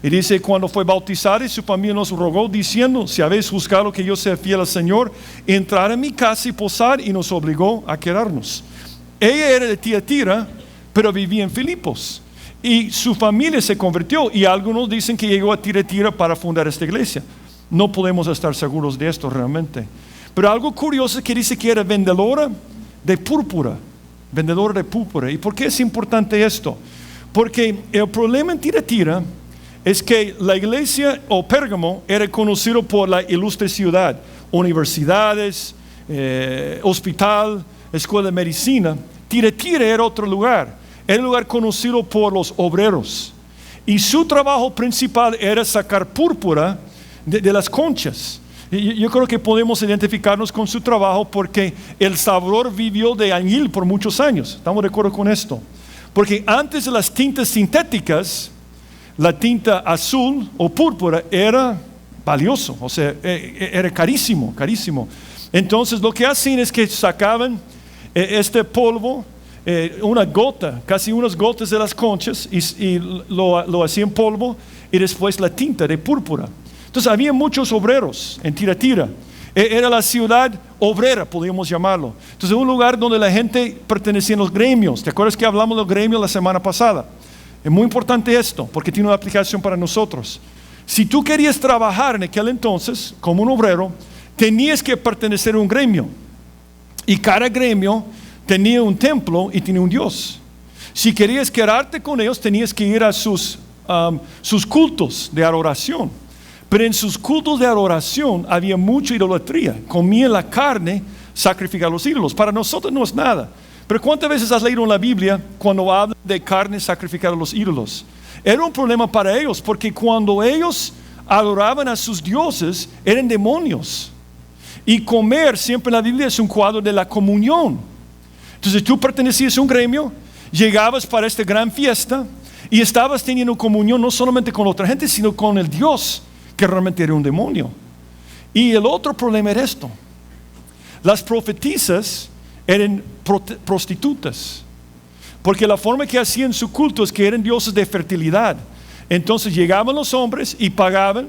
S1: Y dice, cuando fue bautizada y su familia nos rogó diciendo, si habéis juzgado que yo sea fiel al Señor, entrar en mi casa y posar, y nos obligó a quedarnos. Ella era de Tiatira, pero vivía en Filipos. Y su familia se convirtió, y algunos dicen que llegó a Tiatira para fundar esta iglesia. No podemos estar seguros de esto realmente. Pero algo curioso es que dice que era vendedora de púrpura, vendedor de púrpura. ¿Y por qué es importante esto? Porque el problema en Tiatira es que la iglesia o Pérgamo era conocido por la ilustre ciudad, universidades, hospital, escuela de medicina. Tiatira era otro lugar, era un lugar conocido por los obreros. Y su trabajo principal era sacar púrpura de las conchas. Yo creo que podemos identificarnos con su trabajo porque el Salvador vivió de añil por muchos años. ¿Estamos de acuerdo con esto? Porque antes de las tintas sintéticas, la tinta azul o púrpura era valioso, o sea, era carísimo. Entonces lo que hacían es que sacaban este polvo, una gota, casi unas gotas de las conchas y lo hacían polvo y después la tinta de púrpura. Entonces había muchos obreros en Tiatira. Era la ciudad obrera, podríamos llamarlo. Entonces un lugar donde la gente pertenecía a los gremios. ¿Te acuerdas que hablamos de los gremios la semana pasada? Es muy importante esto, porque tiene una aplicación para nosotros. Si tú querías trabajar en aquel entonces como un obrero, tenías que pertenecer a un gremio. Y cada gremio tenía un templo y tenía un Dios. Si querías quedarte con ellos, tenías que ir a sus cultos de adoración. Pero en sus cultos de adoración había mucha idolatría. Comían la carne, sacrificaban a los ídolos. Para nosotros no es nada. Pero ¿cuántas veces has leído en la Biblia cuando habla de carne sacrificada a los ídolos? Era un problema para ellos porque cuando ellos adoraban a sus dioses eran demonios. Y comer siempre en la Biblia es un cuadro de la comunión. Entonces tú pertenecías a un gremio, llegabas para esta gran fiesta Y estabas teniendo comunión no solamente con otra gente, sino con el Dios, que realmente era un demonio. Y el otro problema era esto. Las profetisas eran prostitutas. Porque la forma que hacían su culto es que eran dioses de fertilidad. Entonces llegaban los hombres y pagaban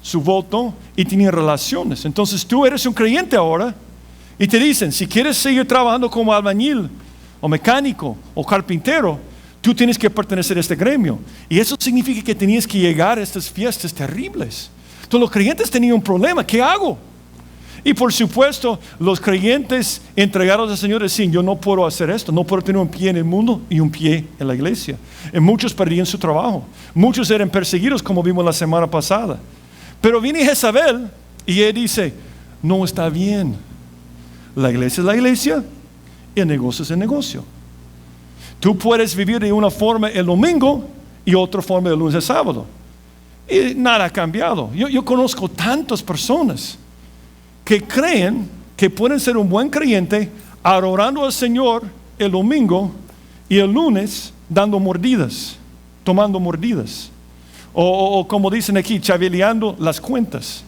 S1: su voto y tenían relaciones. Entonces tú eres un creyente ahora y te dicen, si quieres seguir trabajando como albañil o mecánico o carpintero, tú tienes que pertenecer a este gremio. Y eso significa que tenías que llegar a estas fiestas terribles. Entonces los creyentes tenían un problema. ¿Qué hago? Y por supuesto, los creyentes entregados al Señor decían, yo no puedo hacer esto, no puedo tener un pie en el mundo y un pie en la iglesia. Y muchos perdían su trabajo. Muchos eran perseguidos, como vimos la semana pasada. Pero viene Jezabel y él dice, no está bien. La iglesia es la iglesia y el negocio es el negocio. Tú puedes vivir de una forma el domingo y otra forma el lunes y sábado. Y nada ha cambiado. Yo conozco tantas personas que creen que pueden ser un buen creyente adorando al Señor el domingo y el lunes dando mordidas, tomando mordidas. O como dicen aquí, chaveleando las cuentas.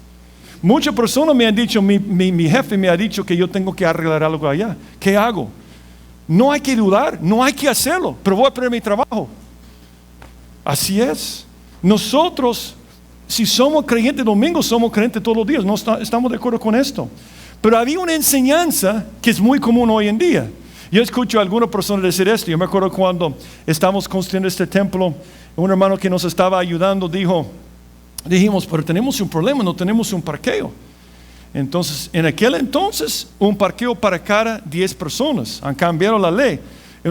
S1: Muchas personas me han dicho, mi jefe me ha dicho que yo tengo que arreglar algo allá. ¿Qué hago? No hay que dudar, no hay que hacerlo, pero voy a perder mi trabajo. Así es. Nosotros, si somos creyentes domingo, somos creyentes todos los días. No estamos de acuerdo con esto. Pero había una enseñanza que es muy común hoy en día. Yo escucho a algunas personas decir esto. Yo me acuerdo cuando estábamos construyendo este templo, un hermano que nos estaba ayudando dijimos, pero tenemos un problema, no tenemos un parqueo. Entonces, en aquel entonces, un parqueo para cada 10 personas. Han cambiado la ley,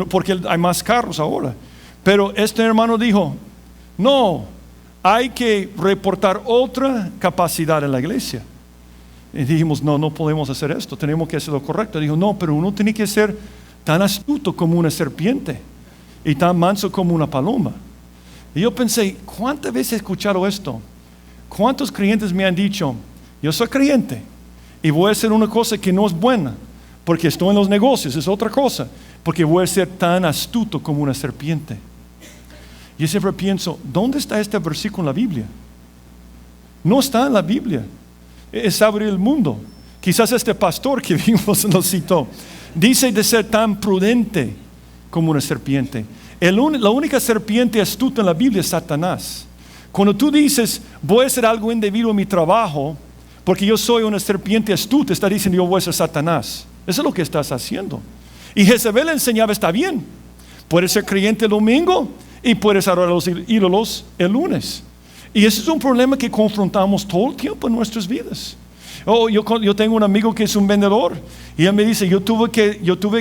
S1: porque hay más carros ahora. Pero este hermano dijo, no, hay que reportar otra capacidad en la iglesia. Y dijimos, no podemos hacer esto, tenemos que hacer lo correcto. Dijo, no, pero uno tiene que ser tan astuto como una serpiente y tan manso como una paloma. Y yo pensé, ¿cuántas veces he escuchado esto? ¿Cuántos creyentes me han dicho, yo soy creyente y voy a hacer una cosa que no es buena, porque estoy en los negocios, es otra cosa, porque voy a ser tan astuto como una serpiente? Yo siempre pienso, ¿dónde está este versículo en la Biblia? No está en la Biblia. Es abrir el mundo. Quizás este pastor que vimos nos citó. Dice de ser tan prudente como una serpiente. La única serpiente astuta en la Biblia es Satanás. Cuando tú dices, voy a hacer algo indebido en mi trabajo, porque yo soy una serpiente astuta, está diciendo, yo voy a ser Satanás. Eso es lo que estás haciendo. Y Jezabel enseñaba, está bien. Puedes ser creyente el domingo y puedes adorar a los ídolos el lunes. Y ese es un problema que confrontamos todo el tiempo en nuestras vidas. Yo tengo un amigo que es un vendedor y él me dice, yo tuve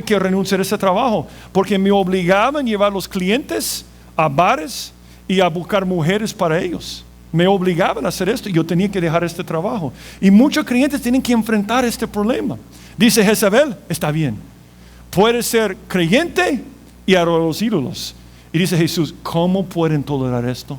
S1: que renunciar a ese trabajo porque me obligaban a llevar los clientes a bares y a buscar mujeres para ellos. Me obligaban a hacer esto y yo tenía que dejar este trabajo. Y muchos clientes tienen que enfrentar este problema. Dice Jezabel, está bien, puedes ser creyente y adorar a los ídolos. Y dice Jesús, ¿cómo pueden tolerar esto?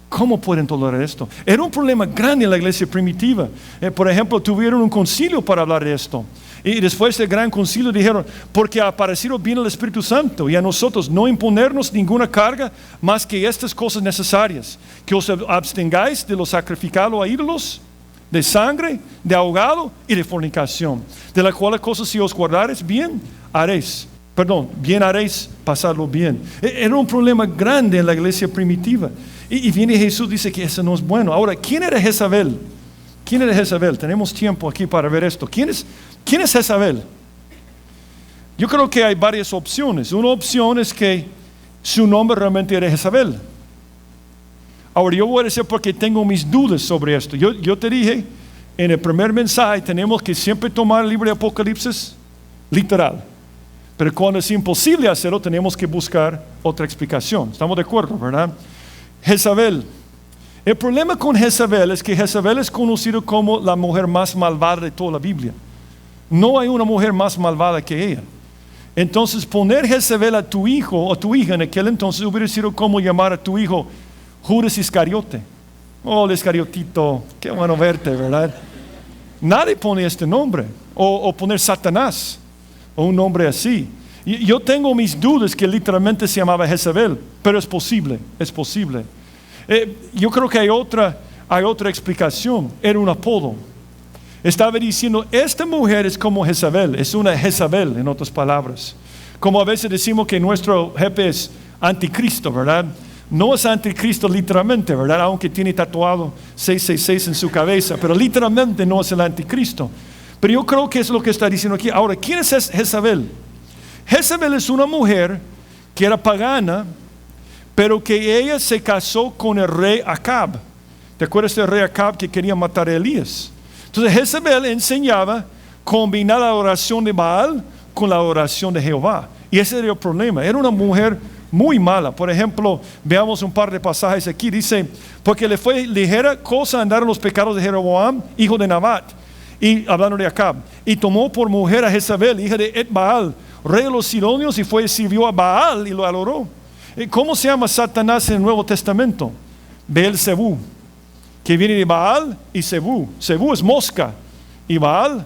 S1: ¿Cómo pueden tolerar esto? Era un problema grande en la iglesia primitiva. Por ejemplo, tuvieron un concilio para hablar de esto. Y después del gran concilio dijeron, porque ha aparecido bien el Espíritu Santo y a nosotros no imponernos ninguna carga más que estas cosas necesarias. Que os abstengáis de lo sacrificado a ídolos, de sangre, de ahogado y de fornicación. De la cual cosa si os guardares bien haréis pasarlo bien. Era un problema grande en la iglesia primitiva. Y viene Jesús, dice que eso no es bueno. Ahora, ¿quién era Jezabel? ¿Quién era Jezabel? Tenemos tiempo aquí para ver esto. ¿Quién es Jezabel? Yo creo que hay varias opciones. Una opción es que su nombre realmente era Jezabel. Ahora, yo voy a decir porque tengo mis dudas sobre esto. Yo te dije en el primer mensaje, tenemos que siempre tomar el libro de Apocalipsis literal. Pero cuando es imposible hacerlo, tenemos que buscar otra explicación. ¿Estamos de acuerdo, verdad? Jezabel. El problema con Jezabel es que Jezabel es conocido como la mujer más malvada de toda la Biblia. No hay una mujer más malvada que ella. Entonces, poner Jezabel a tu hijo o tu hija en aquel entonces hubiera sido como llamar a tu hijo Judas Iscariote. Oh, el Iscariotito, qué bueno verte, ¿verdad? Nadie pone este nombre. O poner Satanás, o un nombre así. Yo tengo mis dudas que literalmente se llamaba Jezabel, pero es posible, es posible. Yo creo que hay otra explicación, era un apodo. Estaba diciendo, esta mujer es como Jezabel, es una Jezabel en otras palabras. Como a veces decimos que nuestro jefe es anticristo, ¿verdad? No es anticristo literalmente, ¿verdad? Aunque tiene tatuado 666 en su cabeza, pero literalmente no es el anticristo. Pero yo creo que es lo que está diciendo aquí. Ahora, ¿quién es Jezabel? Jezabel es una mujer que era pagana, pero que ella se casó con el rey Acab. ¿Te acuerdas del rey Acab que quería matar a Elías? Entonces Jezabel enseñaba combinar la oración de Baal con la oración de Jehová. Y ese era el problema. Era una mujer muy mala. Por ejemplo, veamos un par de pasajes aquí. Dice, porque le fue ligera cosa andar en los pecados de Jeroboam, hijo de Nabat, y hablando de Acab, y tomó por mujer a Jezabel, hija de Etbaal, rey de los Sidonios, y fue y sirvió a Baal y lo adoró. ¿Cómo se llama Satanás en el Nuevo Testamento? Beelzebú, que viene de Baal y Zebú. Zebú es mosca y Baal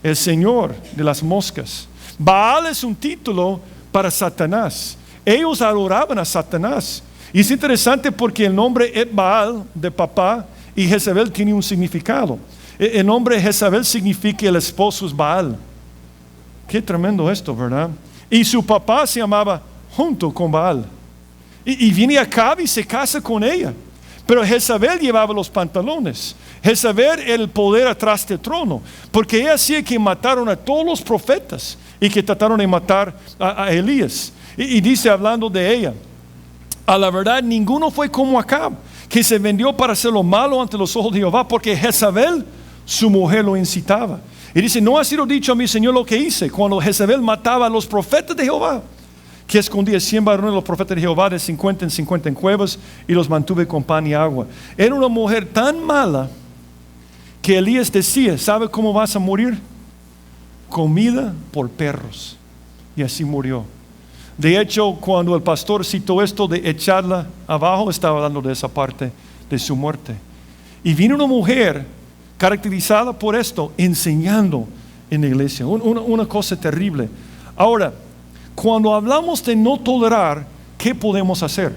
S1: el señor de las moscas. Baal es un título para Satanás. Ellos adoraban a Satanás. Y es interesante porque el nombre Etbaal de papá y Jezabel tiene un significado. El nombre Jezabel significa el esposo es Baal. Qué tremendo esto, ¿verdad? Y su papá se llamaba junto con Baal. Y viene Acab y se casa con ella. Pero Jezabel llevaba los pantalones. Jezabel era el poder atrás del trono. Porque ella hacía que mataron a todos los profetas y que trataron de matar a Elías. Y dice hablando de ella, a la verdad ninguno fue como Acab, que se vendió para hacer lo malo ante los ojos de Jehová, porque Jezabel, su mujer, lo incitaba. Y dice, no ha sido dicho a mi Señor lo que hice cuando Jezabel mataba a los profetas de Jehová, que escondía 100 varones de los profetas de Jehová de 50 en 50 en cuevas y los mantuve con pan y agua. Era una mujer tan mala que Elías decía, ¿sabe cómo vas a morir? Comida por perros. Y así murió. De hecho, cuando el pastor citó esto de echarla abajo, estaba hablando de esa parte de su muerte. Y vino una mujer caracterizada por esto, enseñando en la iglesia. Una cosa terrible. Ahora, cuando hablamos de no tolerar, ¿qué podemos hacer?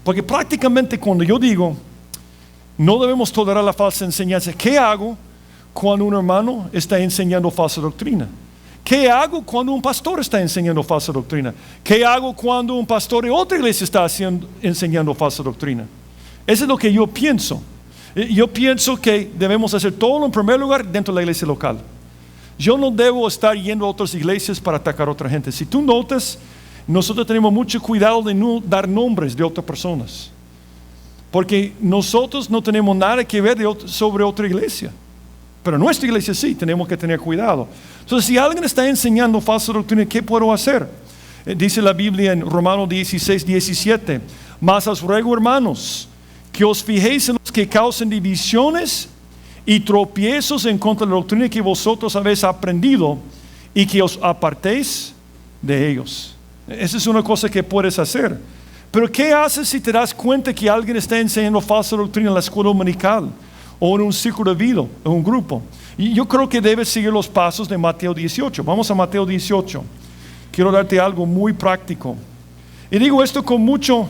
S1: Porque prácticamente cuando yo digo, no debemos tolerar la falsa enseñanza, ¿qué hago cuando un hermano está enseñando falsa doctrina? ¿Qué hago cuando un pastor está enseñando falsa doctrina? ¿Qué hago cuando un pastor de otra iglesia está enseñando falsa doctrina? Eso es lo que yo pienso. Yo pienso que debemos hacer todo en primer lugar dentro de la iglesia local. Yo no debo estar yendo a otras iglesias para atacar a otra gente. Si tú notas, nosotros tenemos mucho cuidado de no dar nombres de otras personas. Porque nosotros no tenemos nada que ver sobre otra iglesia. Pero nuestra iglesia sí, tenemos que tener cuidado. Entonces, si alguien está enseñando falsa doctrina, ¿qué puedo hacer? Dice la Biblia en Romanos 16, 17. Mas os ruego, hermanos, que os fijéis en los que causan divisiones y tropiezos en contra de la doctrina que vosotros habéis aprendido y que os apartéis de ellos. Esa es una cosa que puedes hacer. Pero ¿qué haces si te das cuenta que alguien está enseñando falsa doctrina en la escuela dominical? O en un círculo de vida, en un grupo? Y yo creo que debes seguir los pasos de Mateo 18. Vamos a Mateo 18. Quiero darte algo muy práctico. Y digo esto con mucho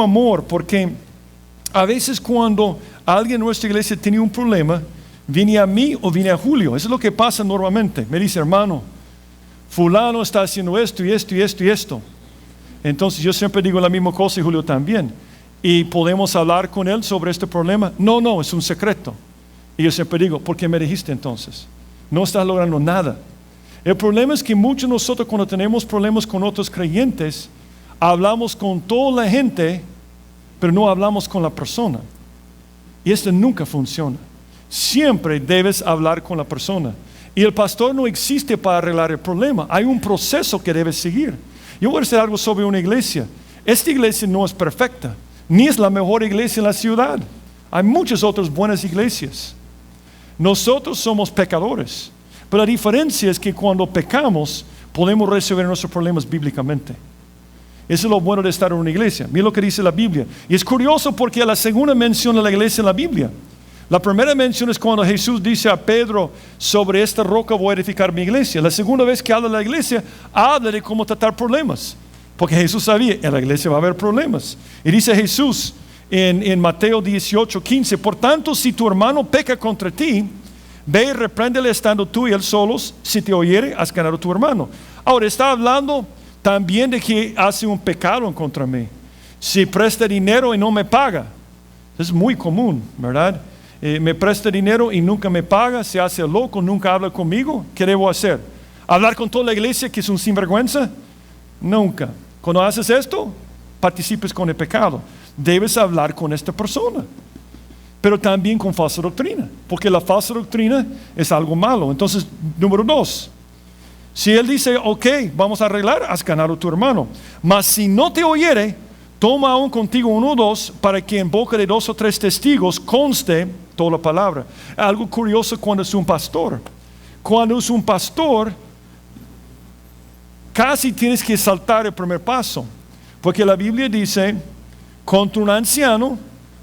S1: amor, porque a veces cuando alguien en nuestra iglesia tiene un problema, viene a mí o viene a Julio. Eso es lo que pasa normalmente. Me dice, hermano, fulano está haciendo esto y esto y esto y esto. Entonces yo siempre digo la misma cosa y Julio también. ¿Y podemos hablar con él sobre este problema? No, es un secreto. Y yo siempre digo, ¿por qué me dijiste entonces? No estás logrando nada. El problema es que muchos de nosotros cuando tenemos problemas con otros creyentes, hablamos con toda la gente, pero no hablamos con la persona. Y esto nunca funciona. Siempre debes hablar con la persona. Y el pastor no existe para arreglar el problema. Hay un proceso que debes seguir. Yo voy a decir algo sobre una iglesia. Esta iglesia no es perfecta, ni es la mejor iglesia en la ciudad. Hay muchas otras buenas iglesias. Nosotros somos pecadores, pero la diferencia es que cuando pecamos podemos resolver nuestros problemas bíblicamente. Eso es lo bueno de estar en una iglesia. Mira lo que dice la Biblia. Y es curioso porque a la segunda mención de la iglesia en la Biblia, La primera mención es cuando Jesús dice a Pedro, sobre esta roca voy a edificar mi iglesia. La segunda vez que habla de la iglesia, habla de cómo tratar problemas. Porque Jesús sabía, en la iglesia va a haber problemas. Y dice Jesús en Mateo 18:15, por tanto, si tu hermano peca contra ti, ve y repréndele estando tú y él solos. Si te oyere, has ganado a tu hermano. Ahora, está hablando también de que hace un pecado contra mí. Si presta dinero y no me paga, es muy común, ¿verdad? Me presta dinero y nunca me paga, se hace loco, nunca habla conmigo. ¿Qué debo hacer? ¿Hablar con toda la iglesia que es un sinvergüenza? Nunca. Cuando haces esto, participes con el pecado. Debes hablar con esta persona, pero también con falsa doctrina, porque la falsa doctrina es algo malo. Entonces, número 2, si él dice, ok, vamos a arreglar, has ganado a tu hermano. Mas si no te oyere, toma aún contigo 1 o 2, para que en boca de 2 o 3 testigos conste toda la palabra. Algo curioso cuando es un pastor. Cuando es un pastor, casi tienes que saltar el primer paso, porque la Biblia dice, contra un anciano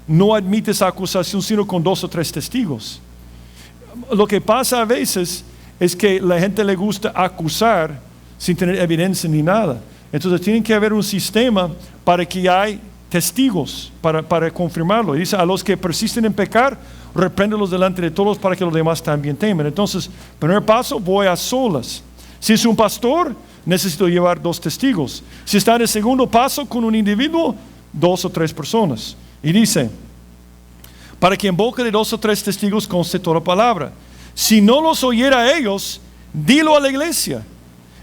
S1: no admites acusación sino con 2 o 3 testigos. Lo que pasa a veces es que la gente le gusta acusar sin tener evidencia ni nada. Entonces tiene que haber un sistema para que haya testigos para confirmarlo. Y dice, a los que persisten en pecar, repréndelos delante de todos para que los demás también temen. Entonces, primer paso, voy a solas. Si es un pastor, necesito llevar 2 testigos. Si está en el segundo paso con un individuo, 2 o 3 personas. Y dice, para que en boca de 2 o 3 testigos conste toda la palabra. Si no los oyera a ellos, dilo a la iglesia.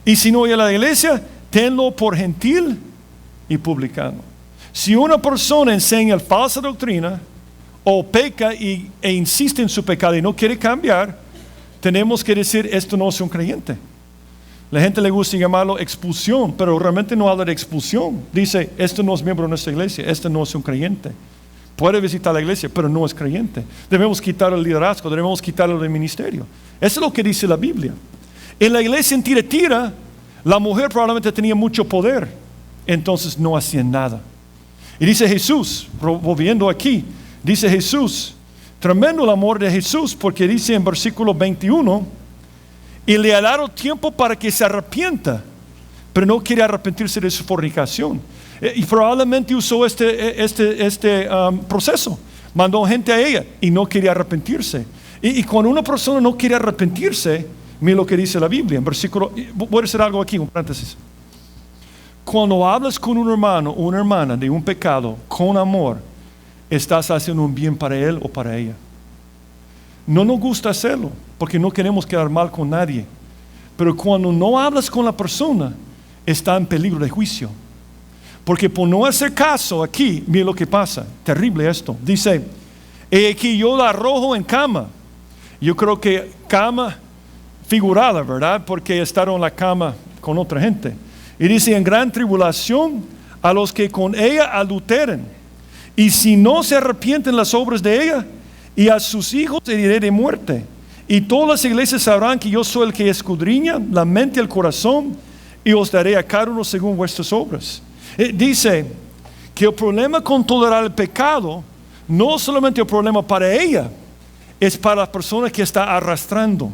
S1: Y si no oye a la iglesia, tenlo por gentil y publicano. Si una persona enseña falsa doctrina o peca e insiste en su pecado y no quiere cambiar, tenemos que decir, esto no es un creyente. La gente le gusta llamarlo expulsión, pero realmente no habla de expulsión. Dice, esto no es miembro de nuestra iglesia, este no es un creyente. Puede visitar la iglesia, pero no es creyente. Debemos quitar el liderazgo, debemos quitarlo del ministerio. Eso es lo que dice la Biblia. En la iglesia en Tiatira, la mujer probablemente tenía mucho poder, entonces no hacían nada. Y dice Jesús, volviendo aquí, dice Jesús, tremendo el amor de Jesús, porque dice en versículo 21, y le ha dado tiempo para que se arrepienta, pero no quiere arrepentirse de su fornicación. Y probablemente usó este proceso. Mandó gente a ella y no quería arrepentirse. Y cuando una persona no quiere arrepentirse, mira lo que dice la Biblia. En versículo, voy a hacer algo aquí, un paréntesis. Cuando hablas con un hermano o una hermana de un pecado con amor, estás haciendo un bien para él o para ella. No nos gusta hacerlo, porque no queremos quedar mal con nadie. Pero cuando no hablas con la persona, está en peligro de juicio. Porque por no hacer caso aquí, mira lo que pasa. Terrible esto. Dice, he aquí yo la arrojo en cama. Yo creo que cama figurada, ¿verdad? Porque estaron en la cama con otra gente. Y dice, en gran tribulación a los que con ella adulteren. Y si no se arrepienten las obras de ella, y a sus hijos heriré de muerte. Y todas las iglesias sabrán que yo soy el que escudriña la mente y el corazón, y os daré a cada uno según vuestras obras. Dice que el problema con tolerar el pecado no es solamente el problema para ella, es para la persona que está arrastrando.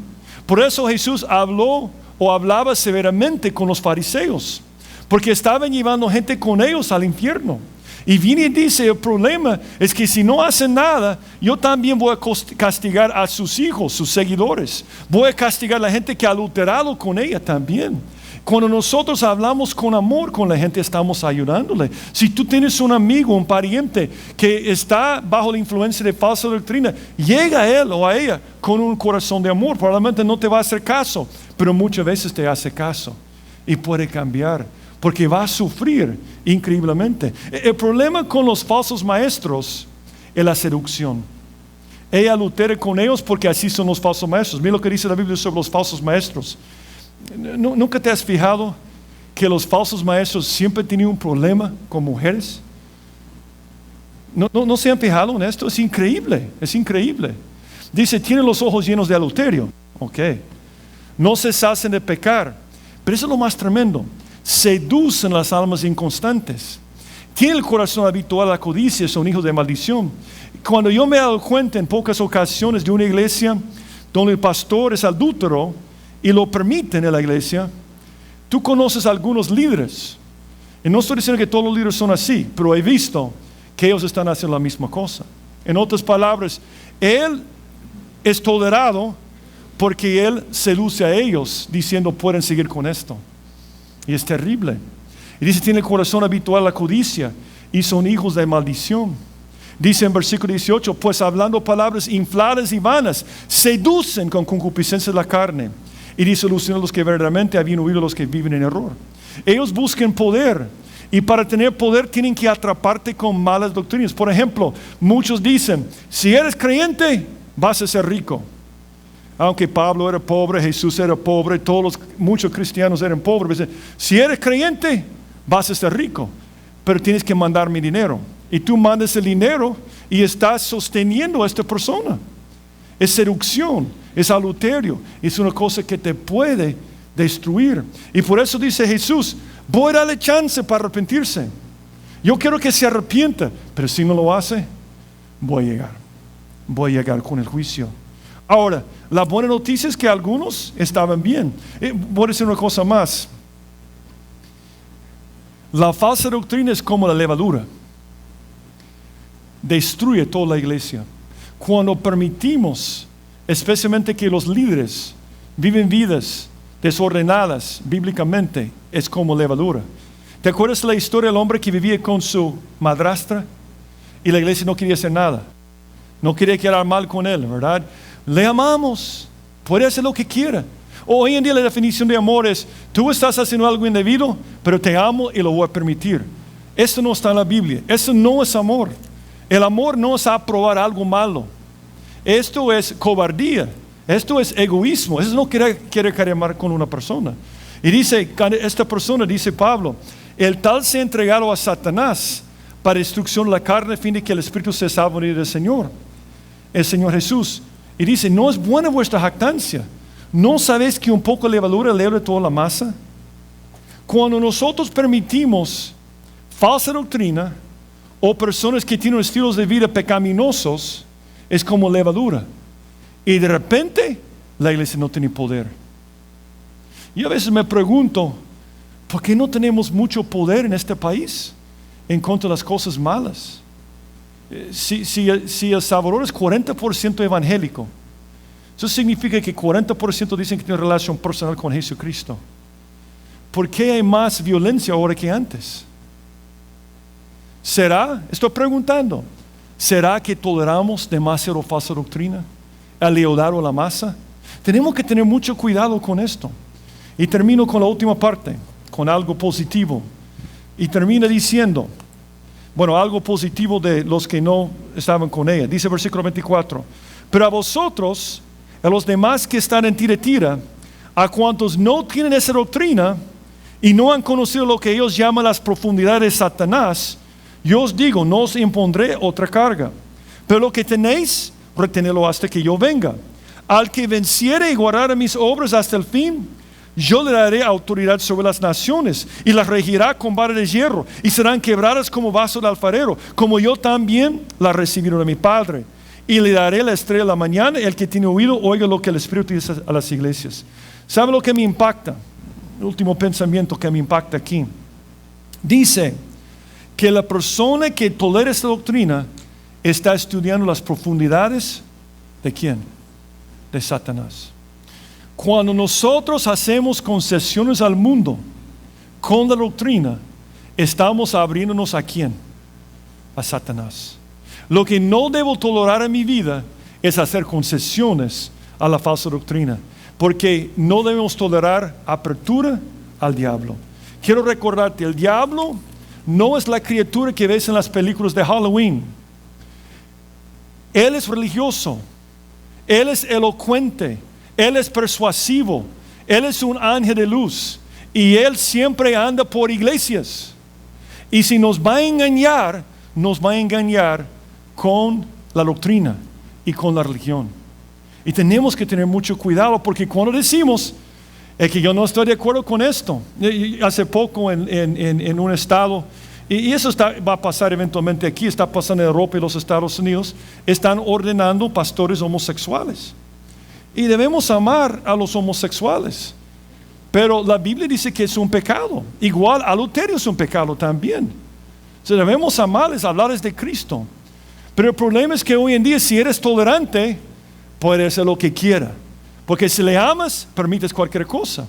S1: Por eso Jesús hablaba severamente con los fariseos, porque estaban llevando gente con ellos al infierno. Y viene y dice, el problema es que si no hacen nada, yo también voy a castigar a sus hijos, sus seguidores. Voy a castigar a la gente que ha adulterado con ella también. Cuando nosotros hablamos con amor con la gente, estamos ayudándole. Si tú tienes un amigo, un pariente que está bajo la influencia de falsa doctrina, llega a él o a ella con un corazón de amor. Probablemente no te va a hacer caso, pero muchas veces te hace caso y puede cambiar, porque va a sufrir increíblemente. El problema con los falsos maestros es la seducción. Ella adultera con ellos porque así son los falsos maestros. Mira lo que dice la Biblia sobre los falsos maestros. ¿Nunca te has fijado que los falsos maestros siempre tienen un problema con mujeres? ¿No se han fijado en esto? Es increíble, es increíble. Dice, tienen los ojos llenos de adulterio. Ok. No se sacen de pecar. Pero eso es lo más tremendo. Seducen las almas inconstantes. tienen el corazón habitual a la codicia, son hijos de maldición. Cuando yo me he dado cuenta en pocas ocasiones de una iglesia donde el pastor es adúltero y lo permiten en la iglesia, tú conoces a algunos líderes. Y no estoy diciendo que todos los líderes son así, pero he visto que ellos están haciendo la misma cosa. En otras palabras, él es tolerado porque él seduce a ellos diciendo pueden seguir con esto. Y es terrible. Y dice, tiene el corazón habitual a la codicia y son hijos de maldición. Dice en versículo 18, pues hablando palabras infladas y vanas, seducen con concupiscencia la carne y disolucionan a los que verdaderamente habían huido, los que viven en error. Ellos buscan poder y para tener poder tienen que atraparte con malas doctrinas. Por ejemplo, muchos dicen, si eres creyente, vas a ser rico. Aunque Pablo era pobre, Jesús era pobre, muchos cristianos eran pobres. Dicen, si eres creyente, vas a ser rico, pero tienes que mandarme dinero. Y tú mandas el dinero y estás sosteniendo a esta persona. Es seducción, es adulterio, es una cosa que te puede destruir. Y por eso dice Jesús, voy a darle chance para arrepentirse. Yo quiero que se arrepienta, pero si no lo hace, voy a llegar con el juicio. Ahora, la buena noticia es que algunos estaban bien. Voy a decir una cosa más. La falsa doctrina es como la levadura. Destruye toda la iglesia. Cuando permitimos, especialmente que los líderes viven vidas desordenadas bíblicamente, es como levadura. ¿Te acuerdas la historia del hombre que vivía con su madrastra y la iglesia no quería hacer nada? No quería quedar mal con él, ¿verdad? Le amamos, puede hacer lo que quiera. Hoy en día la definición de amor es, tú estás haciendo algo indebido, pero te amo y lo voy a permitir. Esto no está en la Biblia, eso no es amor. El amor no es aprobar algo malo. Esto es cobardía, esto es egoísmo, eso no quiere quedar mal con una persona. Y dice, esta persona, dice Pablo, el tal se ha entregado a Satanás para destrucción de la carne, a fin de que el Espíritu se salve del Señor, el Señor Jesús. Y dice, no es buena vuestra jactancia. ¿No sabéis que un poco de levadura leuda toda la masa? Cuando nosotros permitimos falsa doctrina o personas que tienen estilos de vida pecaminosos, es como levadura. Y de repente la iglesia no tiene poder. Y a veces me pregunto, ¿por qué no tenemos mucho poder en este país en contra de las cosas malas? Si El Salvador es 40% evangélico, eso significa que 40% dicen que tienen relación personal con Jesucristo. ¿Por qué hay más violencia ahora que antes? Estoy preguntando, ¿será que toleramos demasiado falsa doctrina? ¿El leudar o la masa? Tenemos que tener mucho cuidado con esto. Y termino con la última parte, con algo positivo. Y termina diciendo, algo positivo de los que no estaban con ella. Dice versículo 24, pero a vosotros, a los demás que están en Tiatira, a cuantos no tienen esa doctrina y no han conocido lo que ellos llaman las profundidades de Satanás, yo os digo, no os impondré otra carga, pero lo que tenéis, retenedlo hasta que yo venga. Al que venciere y guardare mis obras hasta el fin, yo le daré autoridad sobre las naciones y las regirá con vara de hierro y serán quebradas como vaso de alfarero, como yo también las recibí de mi Padre. Y le daré la estrella de la mañana. El que tiene oído, oiga lo que el Espíritu dice a las iglesias. ¿Sabe lo que me impacta? El último pensamiento que me impacta aquí. Dice que la persona que tolera esta doctrina está estudiando las profundidades ¿de quién? De Satanás. Cuando nosotros hacemos concesiones al mundo con la doctrina, estamos abriéndonos ¿a quién? A Satanás. Lo que no debo tolerar en mi vida es hacer concesiones a la falsa doctrina, porque no debemos tolerar apertura al diablo. Quiero recordarte, el diablo no es la criatura que ves en las películas de Halloween. Él es religioso, él es elocuente, él es persuasivo, él es un ángel de luz y él siempre anda por iglesias. Y si nos va a engañar con la doctrina y con la religión. Y tenemos que tener mucho cuidado, porque cuando decimos que yo no estoy de acuerdo con esto, hace poco en un estado Y eso va a pasar eventualmente aquí, está pasando en Europa y los Estados Unidos. Están ordenando pastores homosexuales. Y debemos amar a los homosexuales. Pero la Biblia dice que es un pecado. Igual, adulterio es un pecado también. O sea, debemos amarles, hablarles de Cristo. Pero el problema es que hoy en día, si eres tolerante, puedes hacer lo que quiera. Porque si le amas, permites cualquier cosa.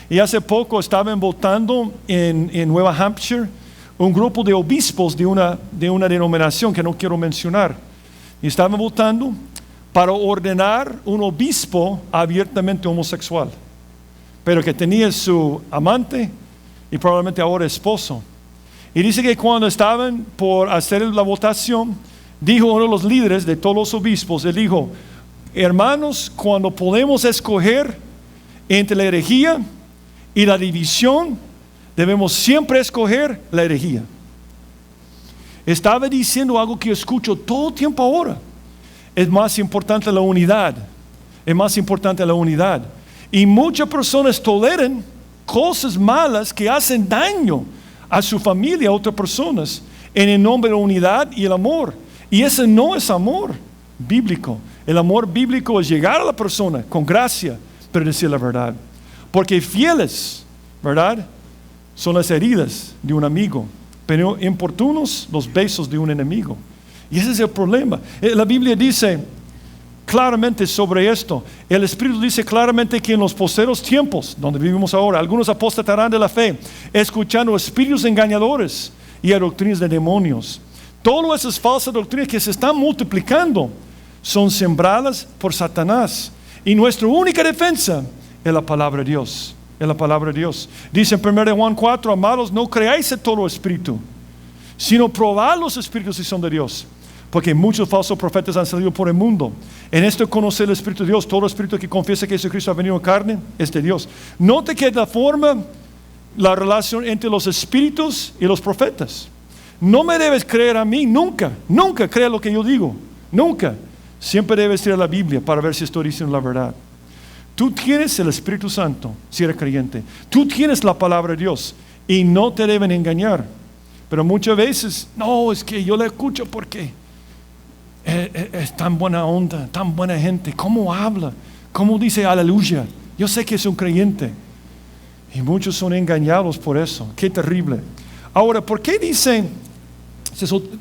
S1: Y hace poco estaban votando en Nueva Hampshire un grupo de obispos de una denominación que no quiero mencionar. Y estaban votando para ordenar un obispo abiertamente homosexual, pero que tenía su amante y probablemente ahora esposo. Y dice que cuando estaban por hacer la votación, dijo uno de los líderes de todos los obispos, él dijo: hermanos, cuando podemos escoger entre la herejía y la división, debemos siempre escoger la herejía. Estaba diciendo algo que yo escucho todo el tiempo ahora. Es más importante la unidad. Es más importante la unidad. Y muchas personas toleran cosas malas que hacen daño a su familia, a otras personas, en el nombre de la unidad y el amor. Y ese no es amor bíblico. El amor bíblico es llegar a la persona con gracia, pero decir la verdad. Porque fieles, ¿verdad?, son las heridas de un amigo, pero importunos los besos de un enemigo. Y ese es el problema. La Biblia dice claramente sobre esto. El Espíritu dice claramente que en los postreros tiempos, donde vivimos ahora, algunos apostatarán de la fe, escuchando espíritus engañadores y a doctrinas de demonios. Todas esas falsas doctrinas que se están multiplicando son sembradas por Satanás. Y nuestra única defensa es la palabra de Dios. Es la palabra de Dios. Dice en 1 Juan 4, amados, no creáis en todo espíritu, sino probad los espíritus si son de Dios. Porque muchos falsos profetas han salido por el mundo. En esto conocer el Espíritu de Dios. Todo espíritu que confiesa que Jesucristo ha venido en carne es de Dios. Note que la forma, la relación entre los espíritus y los profetas. No me debes creer a mí, nunca. Nunca crea lo que yo digo. Nunca. Siempre debes ir a la Biblia para ver si estoy diciendo la verdad. Tú tienes el Espíritu Santo, si eres creyente. Tú tienes la palabra de Dios y no te deben engañar. Pero muchas veces, no, es que yo le escucho porque es tan buena onda, tan buena gente. ¿Cómo habla? ¿Cómo dice aleluya? Yo sé que es un creyente. Y muchos son engañados por eso. Qué terrible. Ahora, ¿por qué dice,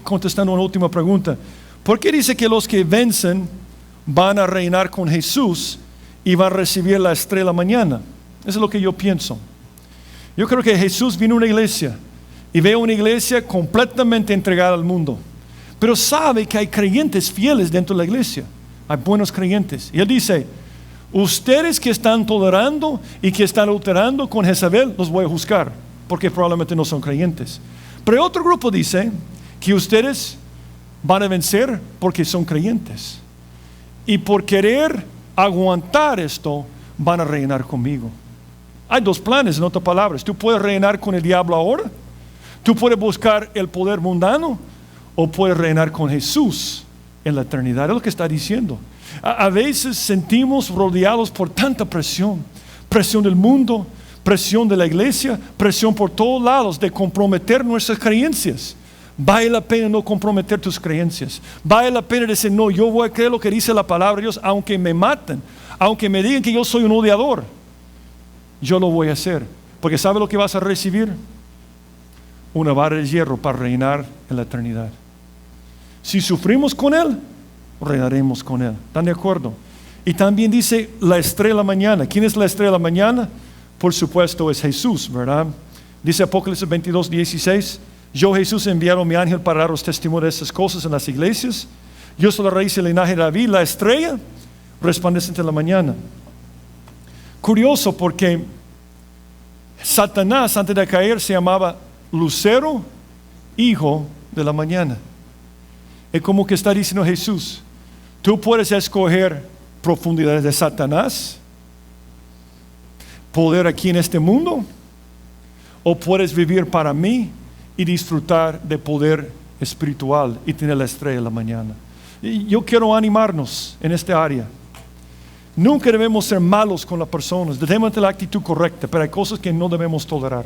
S1: contestando una última pregunta, ¿por qué dice que los que vencen van a reinar con Jesús y van a recibir la estrella de la mañana? Eso es lo que yo pienso. Yo creo que Jesús vino a una iglesia y ve una iglesia completamente entregada al mundo, pero sabe que hay creyentes fieles dentro de la iglesia. Hay buenos creyentes. Y él dice: ustedes que están tolerando y que están alterando con Jezabel, los voy a juzgar, porque probablemente no son creyentes. Pero otro grupo dice que ustedes van a vencer porque son creyentes. Y por querer aguantar esto, van a reinar conmigo. Hay dos planes, en otras palabras. Tú puedes reinar con el diablo ahora. Tú puedes buscar el poder mundano, o puedes reinar con Jesús en la eternidad. Es lo que está diciendo. A veces sentimos rodeados por tanta presión. Presión del mundo, presión de la iglesia, presión por todos lados de comprometer nuestras creencias. Vale la pena no comprometer tus creencias. Vale la pena decir: no, yo voy a creer lo que dice la palabra de Dios, aunque me maten, aunque me digan que yo soy un odiador. Yo lo voy a hacer. Porque ¿sabe lo que vas a recibir? Una vara de hierro para reinar en la eternidad. Si sufrimos con Él, reinaremos con Él. ¿Están de acuerdo? Y también dice la estrella de la mañana. ¿Quién es la estrella de la mañana? Por supuesto es Jesús, ¿verdad? Dice Apocalipsis 22:16. Yo, Jesús, he enviado a mi ángel para daros testimonio de estas cosas en las iglesias. Yo soy la raíz del linaje de David, la estrella resplandeciente en la mañana. Curioso, porque Satanás antes de caer se llamaba Lucero, hijo de la mañana. Es como que está diciendo Jesús: tú puedes escoger profundidades de Satanás, poder aquí en este mundo, o puedes vivir para mí y disfrutar de poder espiritual y tener la estrella de la mañana. Y yo quiero animarnos en esta área. Nunca debemos ser malos con las personas. Debemos tener la actitud correcta, pero hay cosas que no debemos tolerar.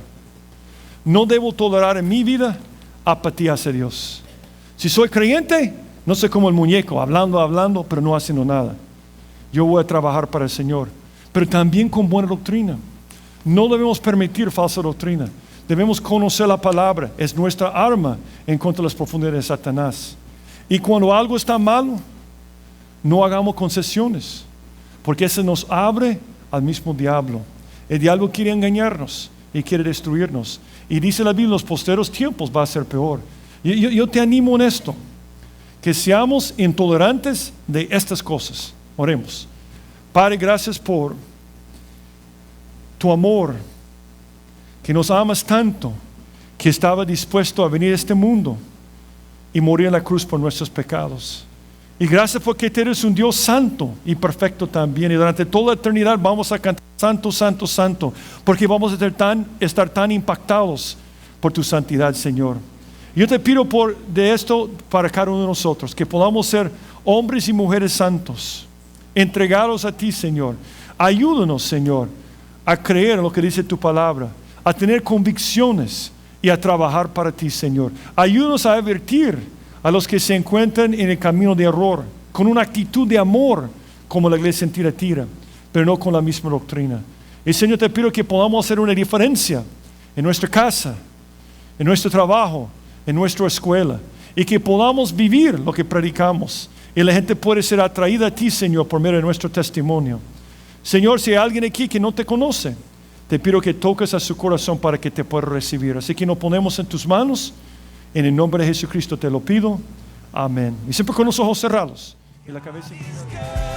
S1: No debo tolerar en mi vida apatía hacia Dios. Si soy creyente, no soy como el muñeco, hablando, pero no haciendo nada. Yo voy a trabajar para el Señor, pero también con buena doctrina. No debemos permitir falsa doctrina. Debemos conocer la palabra. Es nuestra arma en contra de las profundidades de Satanás. Y cuando algo está malo, no hagamos concesiones, porque eso nos abre al mismo diablo. El diablo quiere engañarnos y quiere destruirnos. Y dice la Biblia, en los posteros tiempos va a ser peor. Yo te animo en esto, que seamos intolerantes de estas cosas. Oremos. Padre, gracias por tu amor, que nos amas tanto, que estaba dispuesto a venir a este mundo y morir en la cruz por nuestros pecados. Y gracias porque tú eres un Dios santo y perfecto también. Y durante toda la eternidad vamos a cantar santo, santo, santo, porque vamos a estar tan impactados por tu santidad, Señor. Yo te pido de esto para cada uno de nosotros, que podamos ser hombres y mujeres santos, entregados a ti, Señor. Ayúdanos, Señor, a creer en lo que dice tu palabra, a tener convicciones y a trabajar para ti, Señor. Ayúdanos a advertir a los que se encuentran en el camino de error, con una actitud de amor, como la iglesia en Tiatira, pero no con la misma doctrina. Y Señor, te pido que podamos hacer una diferencia en nuestra casa, en nuestro trabajo, en nuestra escuela, y que podamos vivir lo que predicamos, y la gente puede ser atraída a ti, Señor, por medio de nuestro testimonio. Señor, si hay alguien aquí que no te conoce, te pido que toques a su corazón para que te pueda recibir. Así que nos ponemos en tus manos. En el nombre de Jesucristo te lo pido. Amén. Y siempre con los ojos cerrados y la cabeza inclinada.